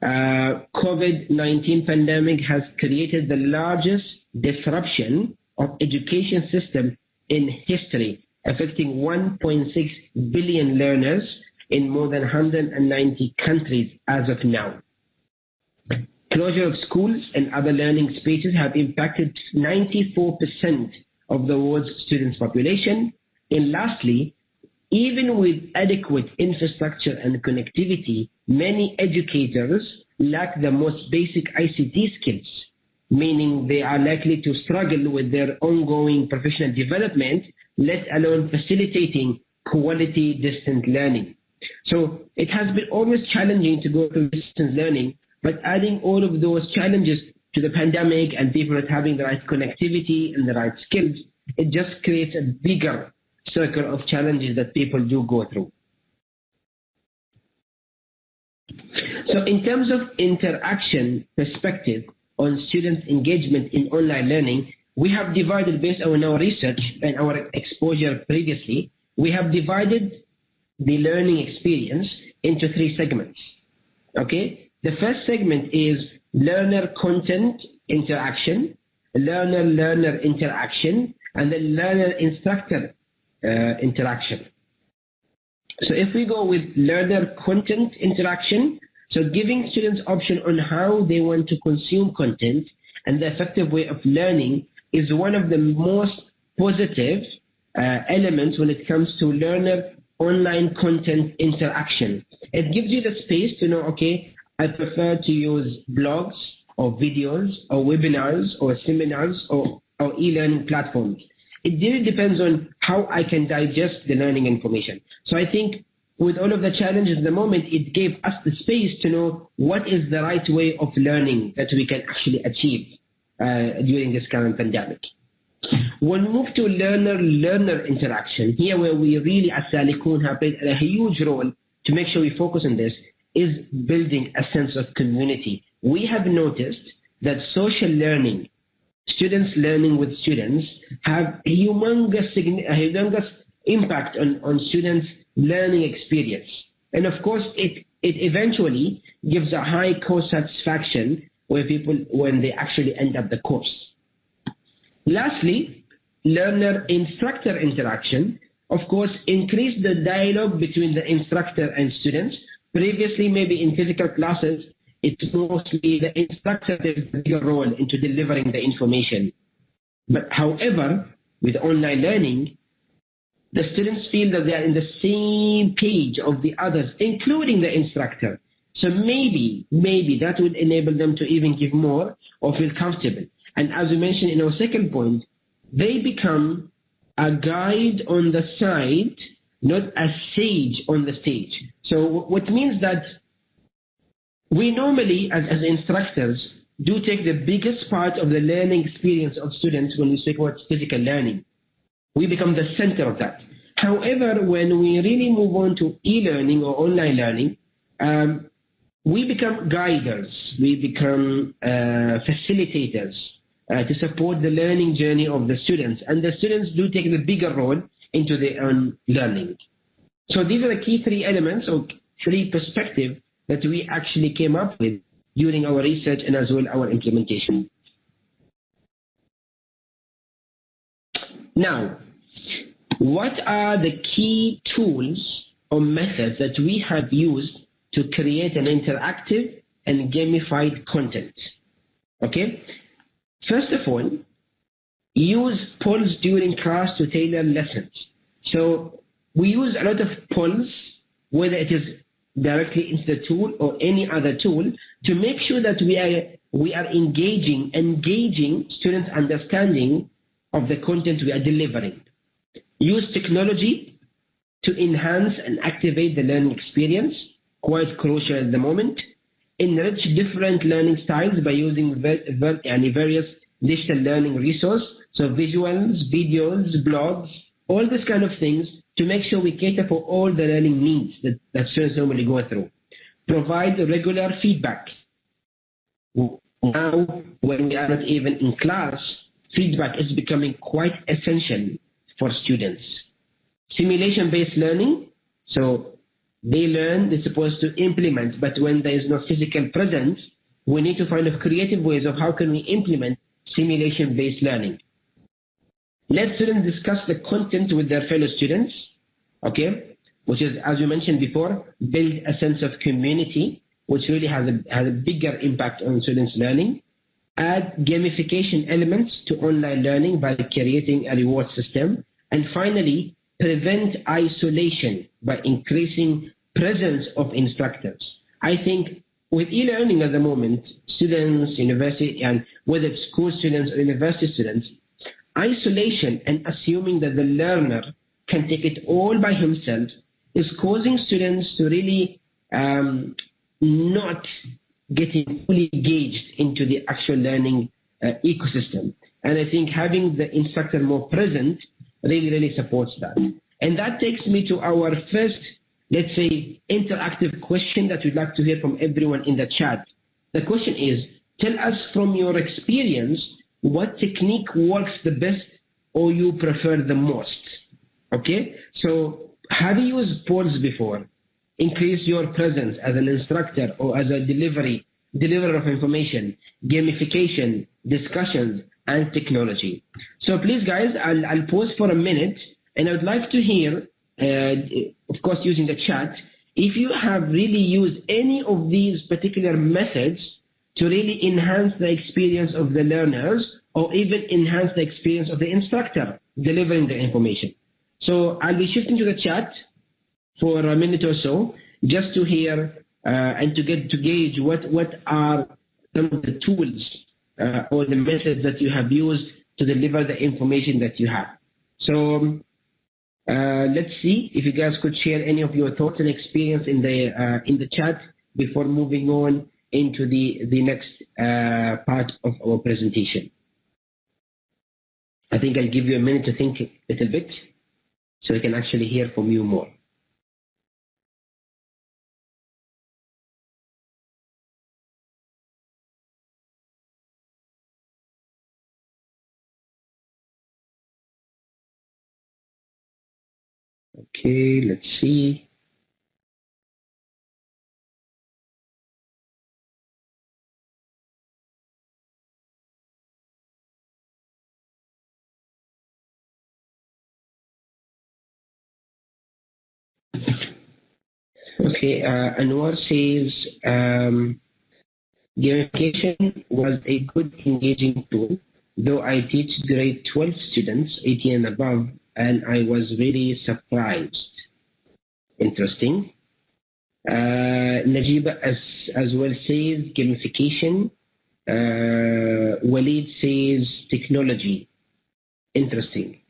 COVID-19 pandemic has created the largest disruption of education system in history, affecting 1.6 billion learners in more than 190 countries as of now. Closure of schools and other learning spaces have impacted 94% of the world's students' population. And lastly, even with adequate infrastructure and connectivity, many educators lack the most basic ICT skills, meaning they are likely to struggle with their ongoing professional development, let alone facilitating quality distance learning. So it has been always challenging to go through distance learning, but adding all of those challenges to the pandemic and people not having the right connectivity and the right skills, it just creates a bigger circle of challenges that people do go through. So in terms of interaction perspective on students' engagement in online learning, we have divided, based on our research and our exposure previously, we have divided the learning experience into 3 segments. Okay? The first segment is learner-content interaction, learner-learner interaction, and then learner-instructor interaction. So if we go with learner-content interaction, so giving students option on how they want to consume content and the effective way of learning is one of the most positive elements when it comes to learner online content interaction. It gives you the space to know, okay, I prefer to use blogs or videos or webinars or seminars or e-learning platforms. It really depends on how I can digest the learning information. So I think with all of the challenges at the moment, it gave us the space to know what is the right way of learning that we can actually achieve during this current pandemic. We'll move to learner-learner interaction. Here where we really at Salikun have played a huge role to make sure we focus on this is building a sense of community. We have noticed that social learning, students learning with students, have a humongous impact on students' learning experience. And of course, it eventually gives a high course satisfaction when they actually end up the course. Lastly, learner-instructor interaction, of course, increase the dialogue between the instructor and students. Previously, maybe in physical classes, it's mostly the instructor that has a bigger role into delivering the information. But however, with online learning, the students feel that they are in the same page of the others, including the instructor. So maybe that would enable them to even give more or feel comfortable. And as we mentioned in our second point, they become a guide on the side, not a sage on the stage. So what means that we normally, as instructors, do take the biggest part of the learning experience of students when we speak about physical learning. We become the center of that. However, when we really move on to e-learning or online learning, we become guiders, we become facilitators to support the learning journey of the students. And the students do take the bigger role into their own learning. So these are the key three elements or three perspectives that we actually came up with during our research and as well our implementation. Now, what are the key tools or methods that we have used to create an interactive and gamified content? Okay, first of all, use polls during class to tailor lessons. So we use a lot of polls, whether it is directly into the tool or any other tool, to make sure that we are engaging students' understanding of the content we are delivering. Use technology to enhance and activate the learning experience, quite crucial at the moment. Enrich different learning styles by using various digital learning resources, so visuals, videos, blogs, all these kind of things, to make sure we cater for all the learning needs that students normally go through. Provide regular feedback. Now, when we are not even in class, feedback is becoming quite essential for students. Simulation-based learning, so they learn, they're supposed to implement, but when there is no physical presence, we need to find out creative ways of how can we implement simulation-based learning. Let students discuss the content with their fellow students, okay, which is, as you mentioned before, build a sense of community, which really has a bigger impact on students' learning. Add gamification elements to online learning by creating a reward system. And finally, prevent isolation by increasing presence of instructors. I think with e-learning at the moment, students, university, and whether it's school students or university students, isolation and assuming that the learner can take it all by himself is causing students to really not getting fully engaged into the actual learning ecosystem. And I think having the instructor more present really supports that. And that takes me to our first, let's say, interactive question that we'd like to hear from everyone in the chat. The question is, tell us from your experience, what technique works the best or you prefer the most? Okay, so have you used polls before? Increase your presence as an instructor or as a deliverer of information, gamification, discussions, and technology. So please guys, I'll pause for a minute and I would like to hear, of course using the chat, if you have really used any of these particular methods to really enhance the experience of the learners or even enhance the experience of the instructor delivering the information. So I'll be shifting to the chat for a minute or so just to hear and to gauge what are some of the tools or the methods that you have used to deliver the information that you have. So let's see if you guys could share any of your thoughts and experience in the chat before moving on into the next part of our presentation. I think I'll give you a minute to think a little bit so we can actually hear from you more. Okay, let's see. Okay, Anwar says gamification was a good engaging tool, though I teach grade 12 students, 18 and above, and I was very surprised. Interesting. Najiba as well says gamification. Walid says technology. Interesting.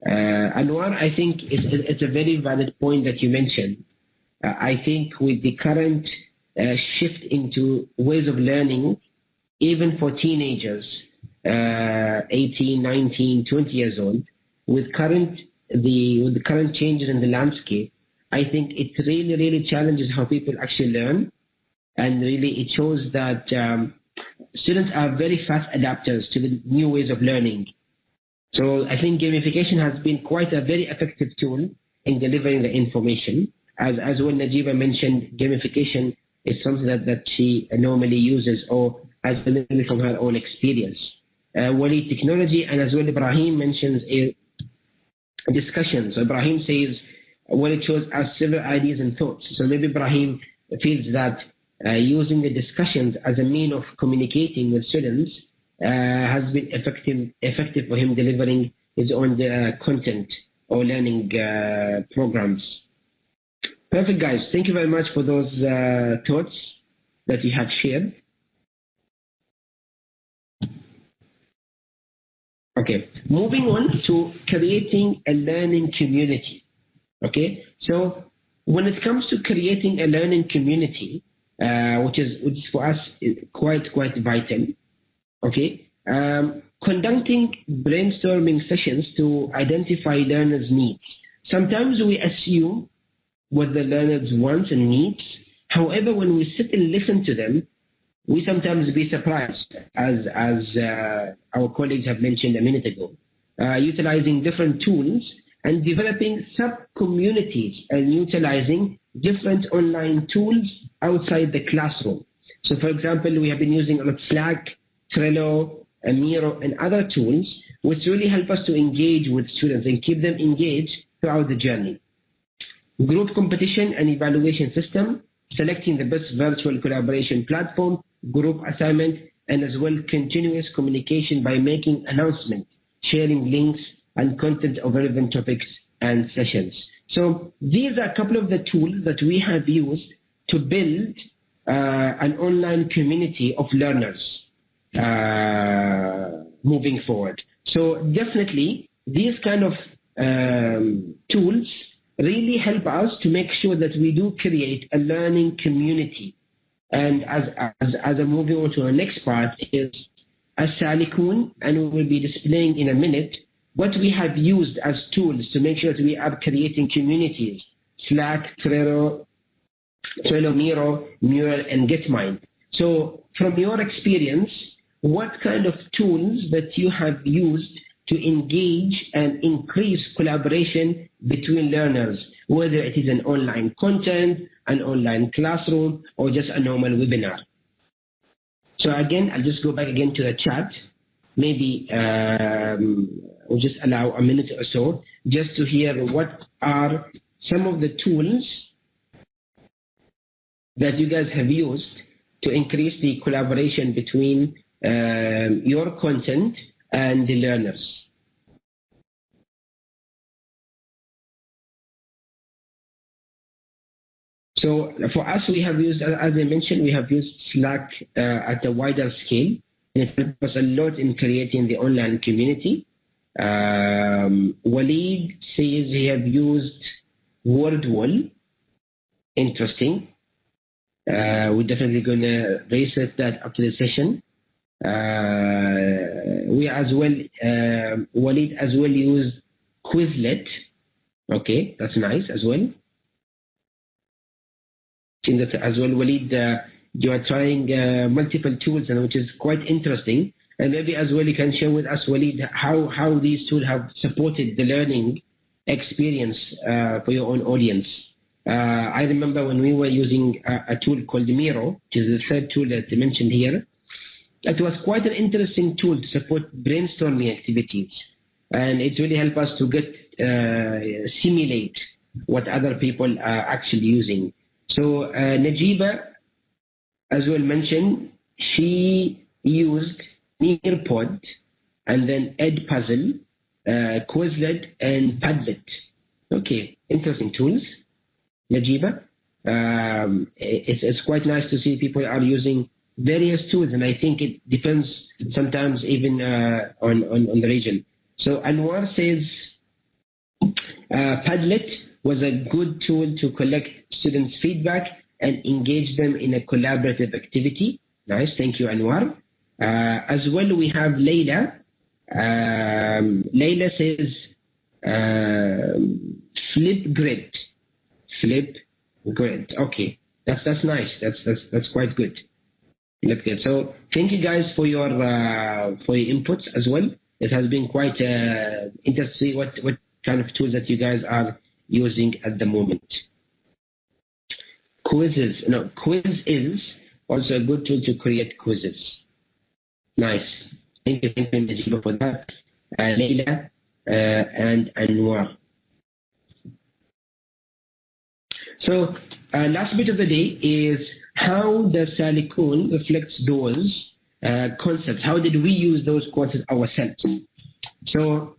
Anwar, I think it's a very valid point that you mentioned. I think with the current shift into ways of learning, even for teenagers, 18, 19, 20 years old, with the current changes in the landscape, I think it really challenges how people actually learn, and really it shows that students are very fast adapters to the new ways of learning. So I think gamification has been quite a very effective tool in delivering the information. As well, Najiba mentioned, gamification is something that she normally uses or has learned from her own experience. Wali technology, and as well Ibrahim mentions a discussion. So Ibrahim says, well, it shows us several ideas and thoughts. So maybe Ibrahim feels that using the discussions as a mean of communicating with students has been effective for him delivering his own content or learning programs. Perfect, guys. Thank you very much for those thoughts that you have shared. Okay, moving on to creating a learning community. Okay, so when it comes to creating a learning community, which is for us quite vital. Okay, conducting brainstorming sessions to identify learners' needs. Sometimes we assume what the learners want and needs. However, when we sit and listen to them, we sometimes be surprised, as our colleagues have mentioned a minute ago, utilizing different tools and developing sub-communities and utilizing different online tools outside the classroom. So for example, we have been using a lot of Slack, Trello, Miro, and other tools, which really help us to engage with students and keep them engaged throughout the journey. Group competition and evaluation system, selecting the best virtual collaboration platform, group assignment, and as well continuous communication by making announcements, sharing links and content of relevant topics and sessions. So these are a couple of the tools that we have used to build an online community of learners moving forward. So definitely these kind of tools really help us to make sure that we do create a learning community. And as I'm moving on to our next part is as-salikun, and we will be displaying in a minute what we have used as tools to make sure that we are creating communities: Slack, Trello, Miro, Mural, and Getmind. So from your experience, what kind of tools that you have used to engage and increase collaboration between learners, whether it is an online content, an online classroom, or just a normal webinar? So again, I'll just go back again to the chat. Maybe we'll just allow a minute or so just to hear what are some of the tools that you guys have used to increase the collaboration between your content and the learners. So for us, we have used, as I mentioned, we have used Slack at a wider scale. It helped us a lot in creating the online community. Walid says he have used WordWall. Interesting. We're definitely going to research that after the session. We as well, Walid as well use Quizlet. Okay, that's nice as well. In that as well, Walid, you are trying multiple tools, and which is quite interesting. And maybe as well you can share with us, Walid, how these tools have supported the learning experience for your own audience. I remember when we were using a tool called Miro, which is the third tool that they mentioned here. It was quite an interesting tool to support brainstorming activities, and it really helped us to get simulate what other people are actually using. So Najiba as well mentioned she used Nearpod and then Edpuzzle, Quizlet and Padlet. Okay, interesting tools, Najiba. It's quite nice to see people are using various tools, and I think it depends sometimes even on the region. So Anwar says Padlet was a good tool to collect students' feedback and engage them in a collaborative activity. Nice, thank you, Anwar. As well, we have Layla. Layla says Flipgrid. Flipgrid. Okay, that's nice. That's quite good. Flipgrid. So thank you guys for your inputs as well. It has been quite interesting what kind of tools that you guys are using at the moment. Quiz is also a good tool to create quizzes. Nice. Thank you, Najiba, for that. Leila and Anwar. So last bit of the day is how the Salikun reflects those concepts. How did we use those concepts ourselves? So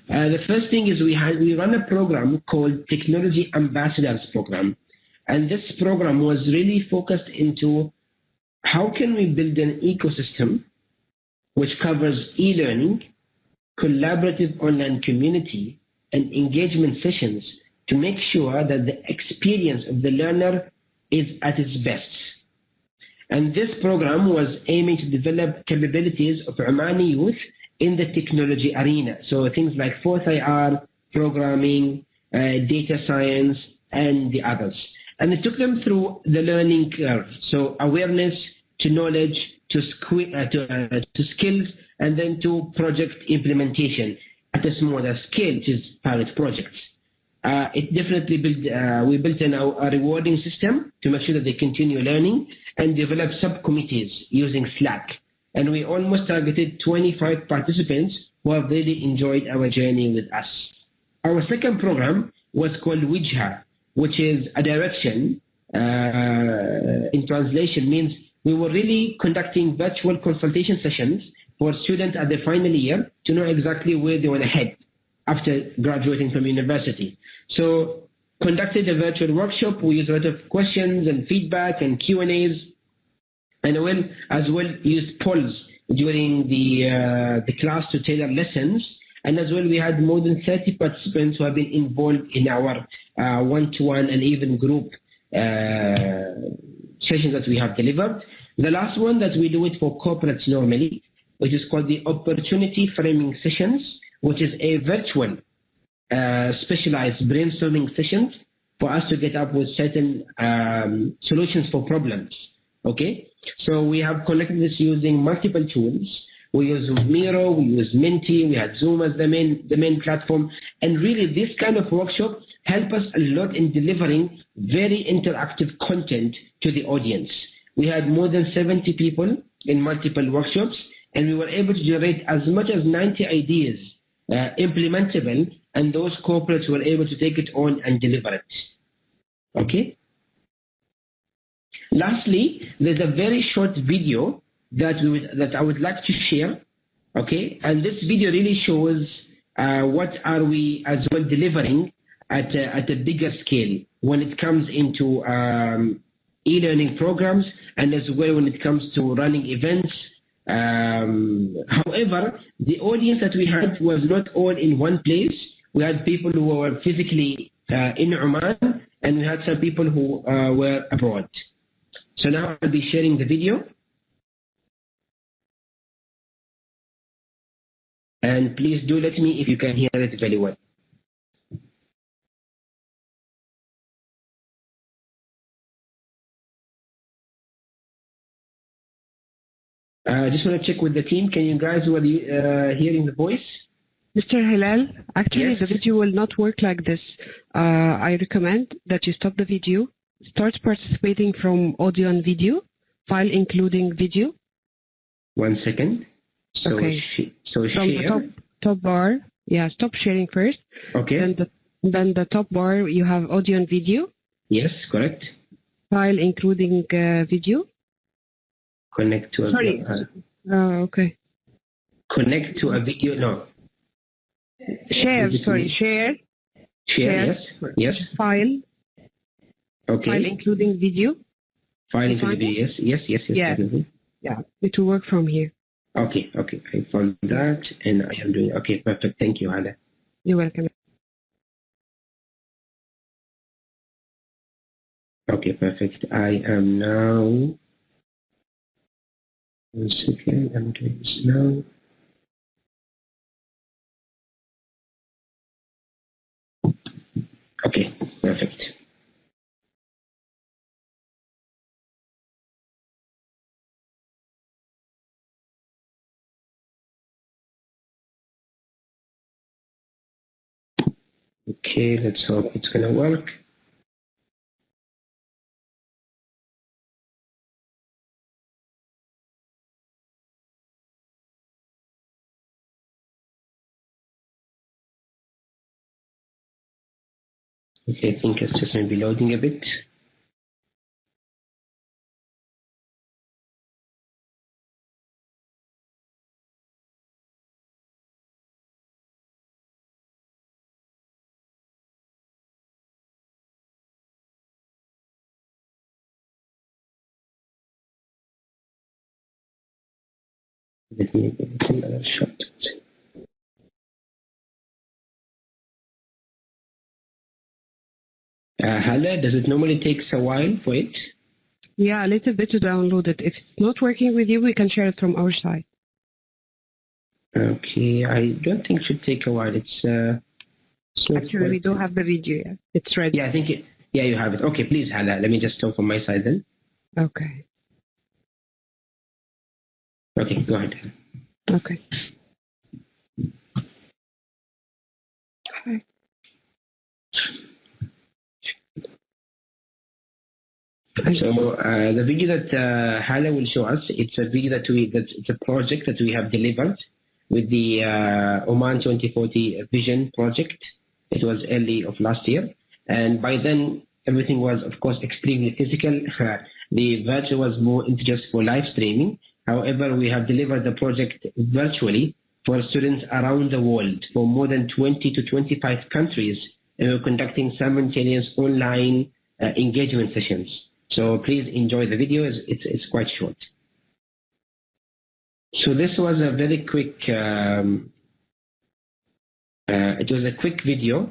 the first thing is we run a program called Technology Ambassadors Program, and this program was really focused into how can we build an ecosystem which covers e-learning, collaborative online community, and engagement sessions to make sure that the experience of the learner is at its best. And this program was aiming to develop capabilities of Omani youth in the technology arena. So things like 4IR, programming, data science, and the others. And it took them through the learning curve. So awareness to knowledge to skills, and then to project implementation at a smaller scale, which is pilot projects. It definitely we built a rewarding system to make sure that they continue learning and develop subcommittees using Slack. And we almost targeted 25 participants who have really enjoyed our journey with us. Our second program was called Wijha, which is a direction. In translation means we were really conducting virtual consultation sessions for students at the final year to know exactly where they want to head after graduating from university. So conducted a virtual workshop. We used a lot of questions and feedback and Q&As, and as well used polls during the class to tailor lessons. And as well, we had more than 30 participants who have been involved in our one-to-one and even group sessions that we have delivered. The last one that we do it for corporates normally, which is called the Opportunity Framing Sessions, which is a virtual specialized brainstorming sessions for us to get up with certain solutions for problems. Okay, so we have collected this using multiple tools. We use Miro, we use Menti, we had Zoom as the main platform, and really this kind of workshop helped us a lot in delivering very interactive content to the audience. We had more than 70 people in multiple workshops, and we were able to generate as much as 90 ideas implementable, and those corporates were able to take it on and deliver it. Okay. Lastly, there's a very short video that I would like to share. Okay, and this video really shows what are we as well delivering at a bigger scale when it comes into e-learning programs, and as well when it comes to running events. However, the audience that we had was not all in one place. We had people who were physically in Oman, and we had some people who were abroad. So now I'll be sharing the video. And please do let me if you can hear it very well. I just want to check with the team. Can you guys, were you hearing the voice? Mr. Hilal, actually Yes. the video will not work like this. I recommend that you stop the video, start participating from audio and video, file including video. 1 second. So, Okay. so From the share. top bar, yeah, stop sharing first. Okay. Then the top bar, you have audio and video, Yes, correct. file including video. Connect to a Sorry. Okay. connect to a video. No. Share, Is it sorry, me? share, Share. Yes. Yes. file Okay. including video. File You into the find video. Yes. Yes. Yes. Yes. Yeah. Definitely. Yeah, it will work from here. Okay. Okay. I found that, and I am doing. Okay. Perfect. Thank you, Hala. You're welcome. Okay. Perfect. I am now. 1 second. I'm doing this now. Okay. Perfect. Okay, let's hope it's gonna work. Okay, I think it's just gonna be loading a bit. Let me give it another shot. Hala, does it normally take a while for it? Yeah, a little bit to download it. If it's not working with you, we can share it from our side. Okay, I don't think it should take a while. It's not Actually, we do have the video. Yeah, it's ready. Yeah, I think it. Yeah, you have it. Okay, please, Hala. Let me just talk on my side then. Okay. Okay, go ahead. Okay. Hi. So the video that Hala will show us, it's a video it's a project that we have delivered with the Oman 2040 Vision project. It was early of last year, and by then everything was, of course, extremely physical. The virtual was more into just for live streaming. However, we have delivered the project virtually for students around the world, for more than 20 to 25 countries, and we're conducting simultaneous online engagement sessions. So please enjoy the video. It's quite short. So this was a very quick. It was a quick video.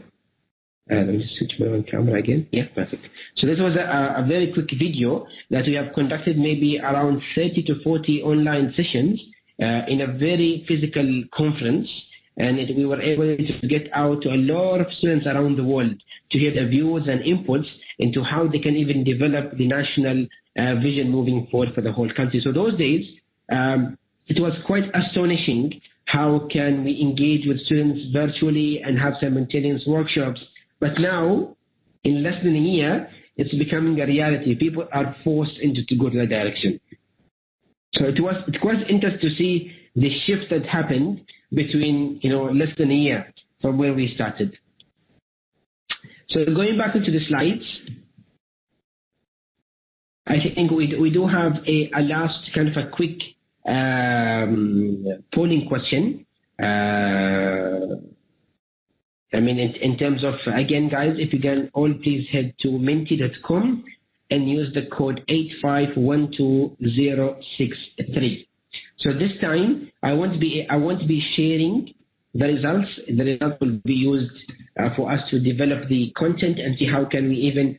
Let me just switch my own camera again. Yeah, perfect. So this was a very quick video that we have conducted maybe around 30 to 40 online sessions in a very physical conference. And we were able to get out to a lot of students around the world to hear their views and inputs into how they can even develop the national vision moving forward for the whole country. So those days, it was quite astonishing how can we engage with students virtually and have simultaneous workshops. But now, in less than a year, it's becoming a reality. People are forced to go to that direction. So it was quite interesting to see the shift that happened between less than a year from where we started. So going back into the slides, I think we do have a last kind of a quick polling question. I mean, in terms of, again, guys, if you can all please head to menti.com and use the code 8512063. So this time, I won't be sharing the results. The results will be used for us to develop the content and see how can we even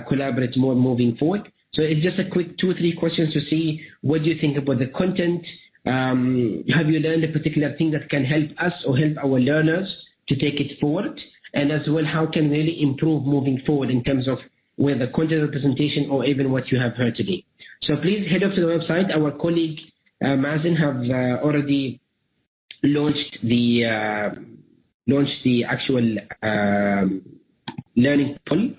collaborate more moving forward. So it's just a quick 2 or 3 questions to see what do you think about the content, Have you learned a particular thing that can help us or help our learners to take it forward? And as well, how can we really improve moving forward in terms of whether content of the presentation or even what you have heard today? So please head over to the website. Our colleague Mazen have already launched the actual learning poll.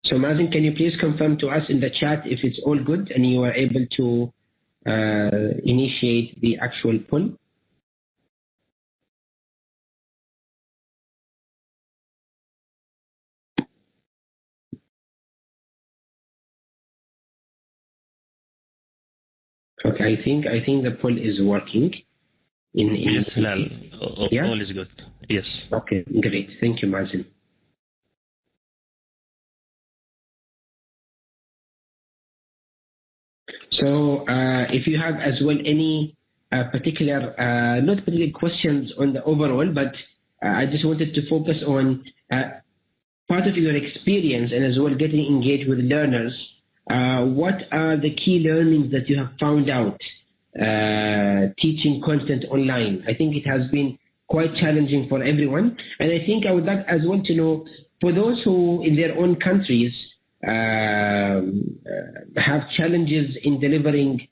So Mazen, can you please confirm to us in the chat if it's all good and you are able to initiate the actual poll? Okay, I think the poll is working. Yes, Hilal. Yeah? All is good. Yes. Okay, great. Thank you, Mazen. So if you have as well any not particular questions on the overall, but I just wanted to focus on part of your experience and as well getting engaged with learners. What are the key learnings that you have found out teaching content online? I think it has been quite challenging for everyone. And I think I would like as well to know, for those who in their own countries have challenges in delivering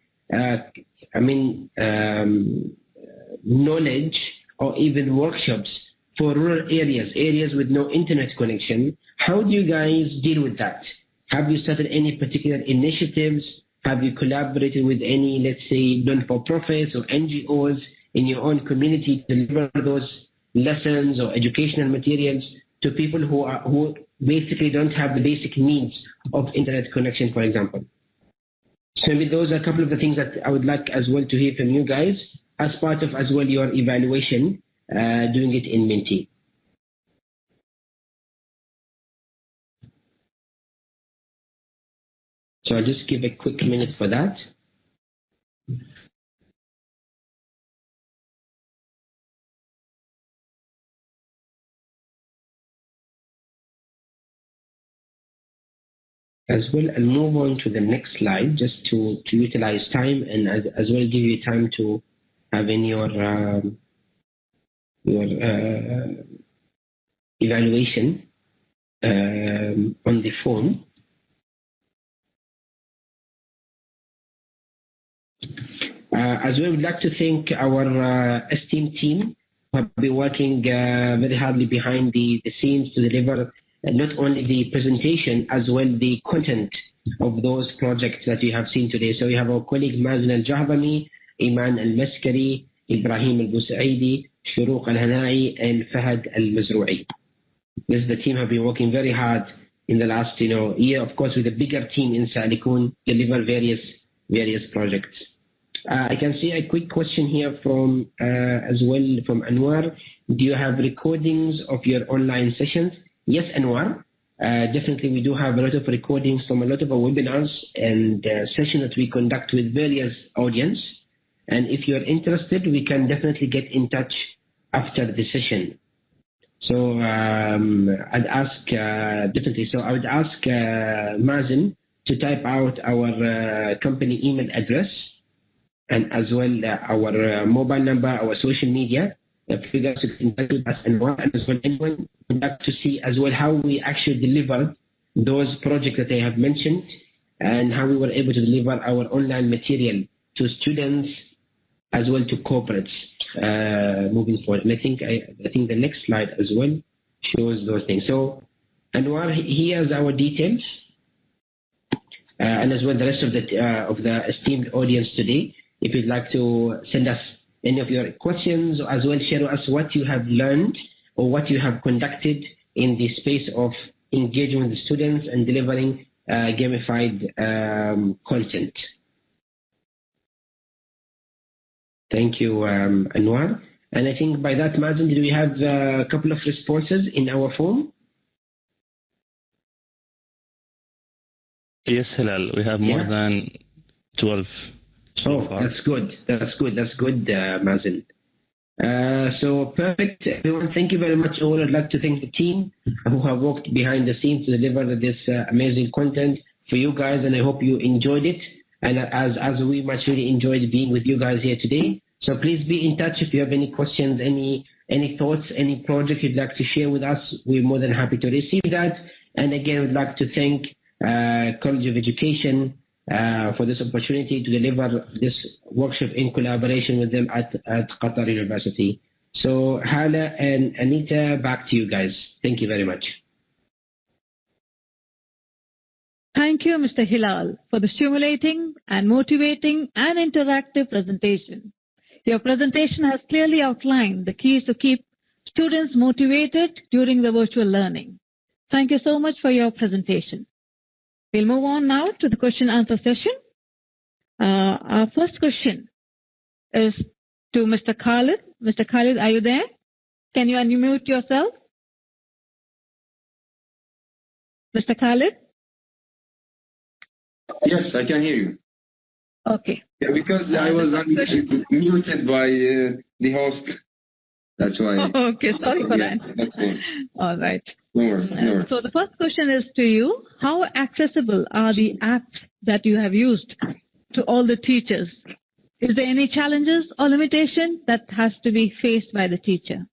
knowledge or even workshops for rural areas with no internet connection, how do you guys deal with that? Have you started any particular initiatives? Have you collaborated with any, let's say, non-for-profits or NGOs in your own community to deliver those lessons or educational materials to people who basically don't have the basic needs of internet connection, for example? So maybe those are a couple of the things that I would like as well to hear from you guys as part of as well your evaluation doing it in Minty. So I'll just give a quick minute for that. As well, I'll move on to the next slide just to utilize time and as well give you time to have in your evaluation on the phone. As well, we'd like to thank our esteemed team who have been working very hardly behind the scenes to deliver not only the presentation as well the content of those projects that you have seen today. So we have our colleague Mazen Al-Jahbami, Iman Al-Maskari, Ibrahim Al-Busaidi, Shuruq Al-Hanai, and Fahad Al-Mazru'i. This the team have been working very hard in the last year, of course, with a bigger team in Salikun, deliver various projects. I can see a quick question here from as well from Anwar. Do you have recordings of your online sessions? Yes, Anwar. Definitely, we do have a lot of recordings from a lot of our webinars and sessions that we conduct with various audience. And if you're interested, we can definitely get in touch after the session. So I'd ask definitely. So I would ask Mazen to type out our company email address and as well our mobile number, our social media. If you guys can touch with us and as well anyone would like to see as well how we actually delivered those projects that I have mentioned and how we were able to deliver our online material to students as well to corporates moving forward. And I think the next slide as well shows those things. So Anwar, here's our details and as well the rest of the esteemed audience today. If you'd like to send us any of your questions or as well share with us what you have learned or what you have conducted in the space of engaging with the students and delivering gamified content. Thank you, Anwar. And I think by that, Mazen, did we have a couple of responses in our form? Yes, Hilal. We have more than 12 so far. That's good. That's good, Mazen. So perfect, everyone. Thank you very much all. I'd like to thank the team who have worked behind the scenes to deliver this amazing content for you guys, and I hope you enjoyed it. And as we much really enjoyed being with you guys here today. So please be in touch if you have any questions, any thoughts, any project you'd like to share with us. We're more than happy to receive that. And again, we'd like to thank College of Education for this opportunity to deliver this workshop in collaboration with them at Qatar University. So Hala and Anita, back to you guys. Thank you very much. Thank you, Mr. Hilal, for the stimulating and motivating and interactive presentation. Your presentation has clearly outlined the keys to keep students motivated during the virtual learning. Thank you so much for your presentation. We'll move on now to the question and answer session. Our first question is to Mr. Khalid. Mr. Khalid, are you there? Can you unmute yourself? Mr. Khalid? Yes, I can hear you. Okay. Yeah, because I was muted by the host. That's why. Okay, sorry for that. That's all. All right. No worries, no worries. So the first question is to you. How accessible are the apps that you have used to all the teachers? Is there any challenges or limitation that has to be faced by the teacher?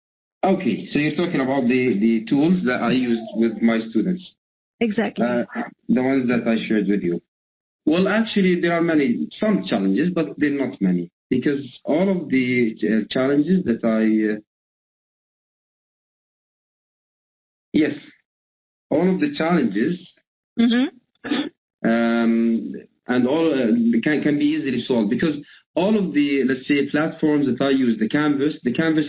Okay, so you're talking about the tools that I use with my students. Exactly. The ones that I shared with you. Well, actually, there are some challenges, but they're not many, because all of the challenges that yes, all of the challenges and all can be easily solved, because all of the, let's say, platforms that I use, the Canvas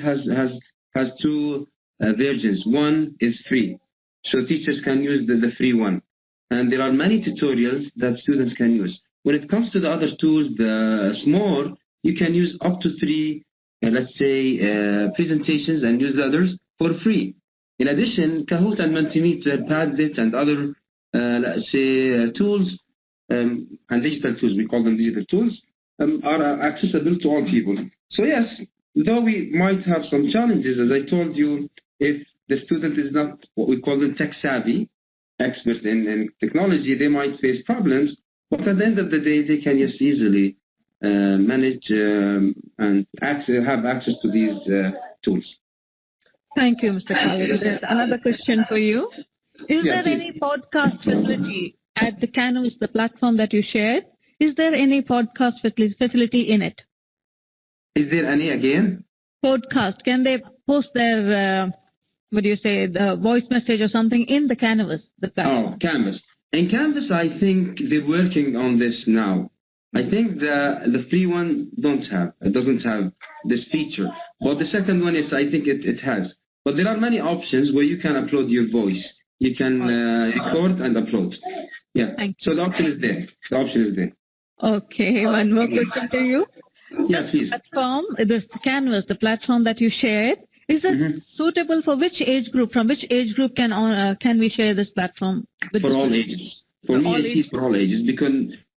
has two versions. One is free, so teachers can use the free one. And there are many tutorials that students can use. When it comes to the other tools, the small, you can use up to 3, let's say, presentations and use the others for free. In addition, Kahoot and Mentimeter, Padlet, and other, let's say, tools, and digital tools, we call them digital tools, are accessible to all people. So yes, though we might have some challenges, as I told you, if the student is not what we call them tech-savvy, expert in technology, they might face problems, but at the end of the day, they can just easily manage and have access to these tools. Thank you, Mr. Khalid. There's another question for you. Is Yeah, there please. any podcast facility at the Canvas, the platform that you shared? Is there any podcast facility in it? Is there any again? Podcast. Can they post their, the voice message or something in the Canvas, the platform? Oh, Canvas. In Canvas, I think they're working on this now. I think the free one doesn't have this feature, but the second one is, I think it has. But there are many options where you can upload your voice. You can record and upload. Yeah. So the option is there. The option is there. Okay. One more question to you. Yeah, please. Platform, this Canvas, the platform that you shared, is it suitable for which age group? From which age group can we share this platform? For all ages. For me, it is for all ages,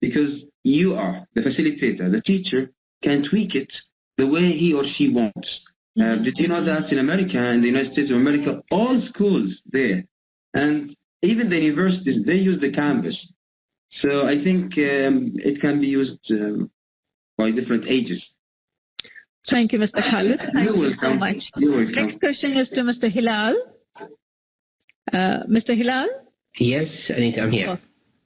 because you are the facilitator. The teacher can tweak it the way he or she wants. Did you know that in America, in the United States of America, all schools there, and even the universities, they use the Canvas. So I think it can be used by different ages. Thank you, Mr. Khalid. Thank you so much. You're welcome. Next question is to Mr. Hilal. Mr. Hilal? Yes, Anita, I'm here.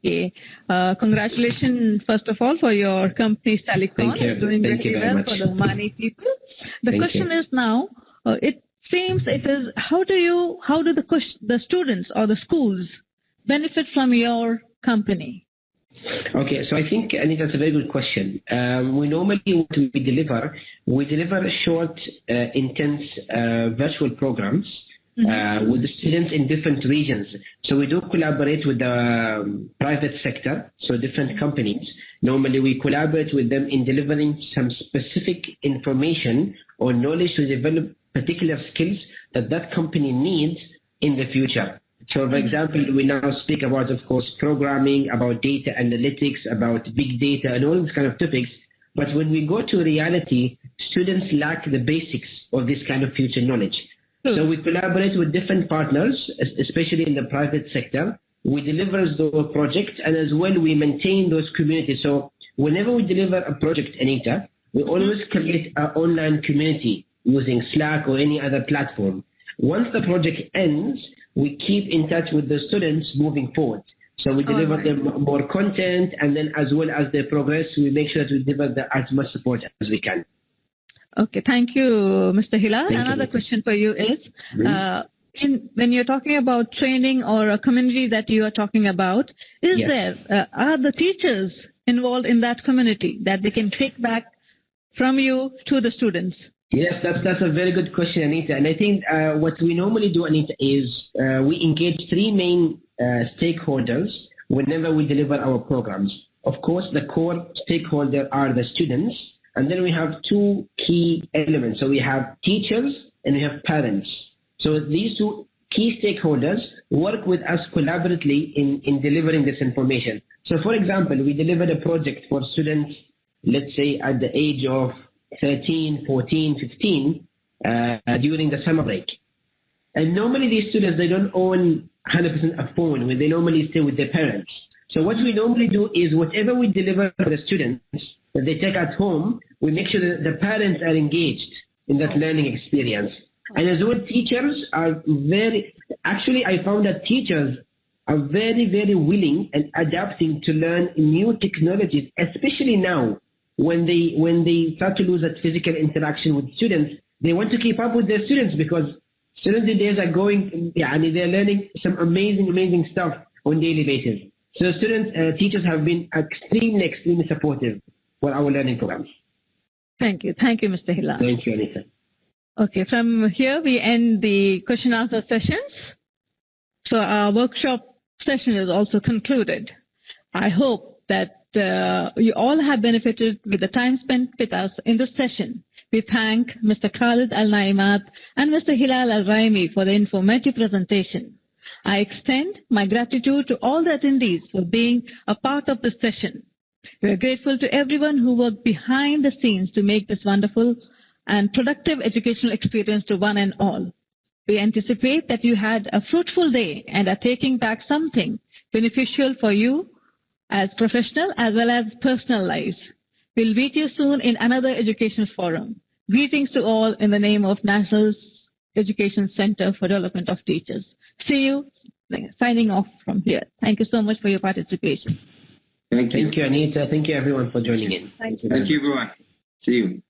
Okay. Congratulations, first of all, for your company, Salicon. Thank you. It's doing Thank you very very well much. for the Omani people. The Thank question you. is now, it seems it is, how do the students or the schools benefit from your company? Okay, so I think, Anita, that's a very good question. We normally, what we deliver short, intense virtual programs with the students in different regions. So we do collaborate with the private sector, so different companies. Normally we collaborate with them in delivering some specific information or knowledge to develop particular skills that company needs in the future. So, for example, we now speak about, of course, programming, about data analytics, about big data, and all these kind of topics. But when we go to reality, students lack the basics of this kind of future knowledge. So we collaborate with different partners, especially in the private sector. We deliver those projects, and as well we maintain those communities. So whenever we deliver a project, Anita, we always create an online community using Slack or any other platform. Once the project ends, we keep in touch with the students moving forward. So we deliver them more content, and then as well as they progress, we make sure to deliver as much support as we can. Okay, thank you, Mr. Hilal. Another question for you is, when you're talking about training or a community that you are talking about, are the teachers involved in that community that they can take back from you to the students? Yes, that's a very good question, Anita. And I think what we normally do, Anita, is we engage three main stakeholders whenever we deliver our programs. Of course, the core stakeholder are the students, and then we have two key elements. So we have teachers and we have parents. So these two key stakeholders work with us collaboratively in delivering this information. So for example, we delivered a project for students, let's say at the age of 13, 14, 15 during the summer break. And normally these students, they don't own 100% a phone. They normally stay with their parents. So what we normally do is whatever we deliver to the students that they take at home, we make sure that the parents are engaged in that learning experience. And as well, teachers are actually I found that teachers are very, very willing and adapting to learn new technologies, especially now when they start to lose that physical interaction with students. They want to keep up with their students because students these days are they're learning some amazing stuff on a daily basis. So teachers have been extremely supportive for our learning programs. Thank you, Mr. Hilal. Thank you, Anita. Okay, from here we end the question and answer sessions. So our workshop session is also concluded. I hope that you all have benefited with the time spent with us in this session. We thank Mr. Khalid Al-Naimat and Mr. Hilal Al-Raimi for the informative presentation. I extend my gratitude to all the attendees for being a part of this session. We are grateful to everyone who worked behind the scenes to make this wonderful and productive educational experience to one and all. We anticipate that you had a fruitful day and are taking back something beneficial for you as professional as well as personal lives. We'll meet you soon in another education forum. Greetings to all in the name of National Education Center for Development of Teachers. See you. Signing off from here. Thank you so much for your participation. Thank you. Thank you, Anita. Thank you, everyone, for joining in. Thank you. Thank you, everyone. See you.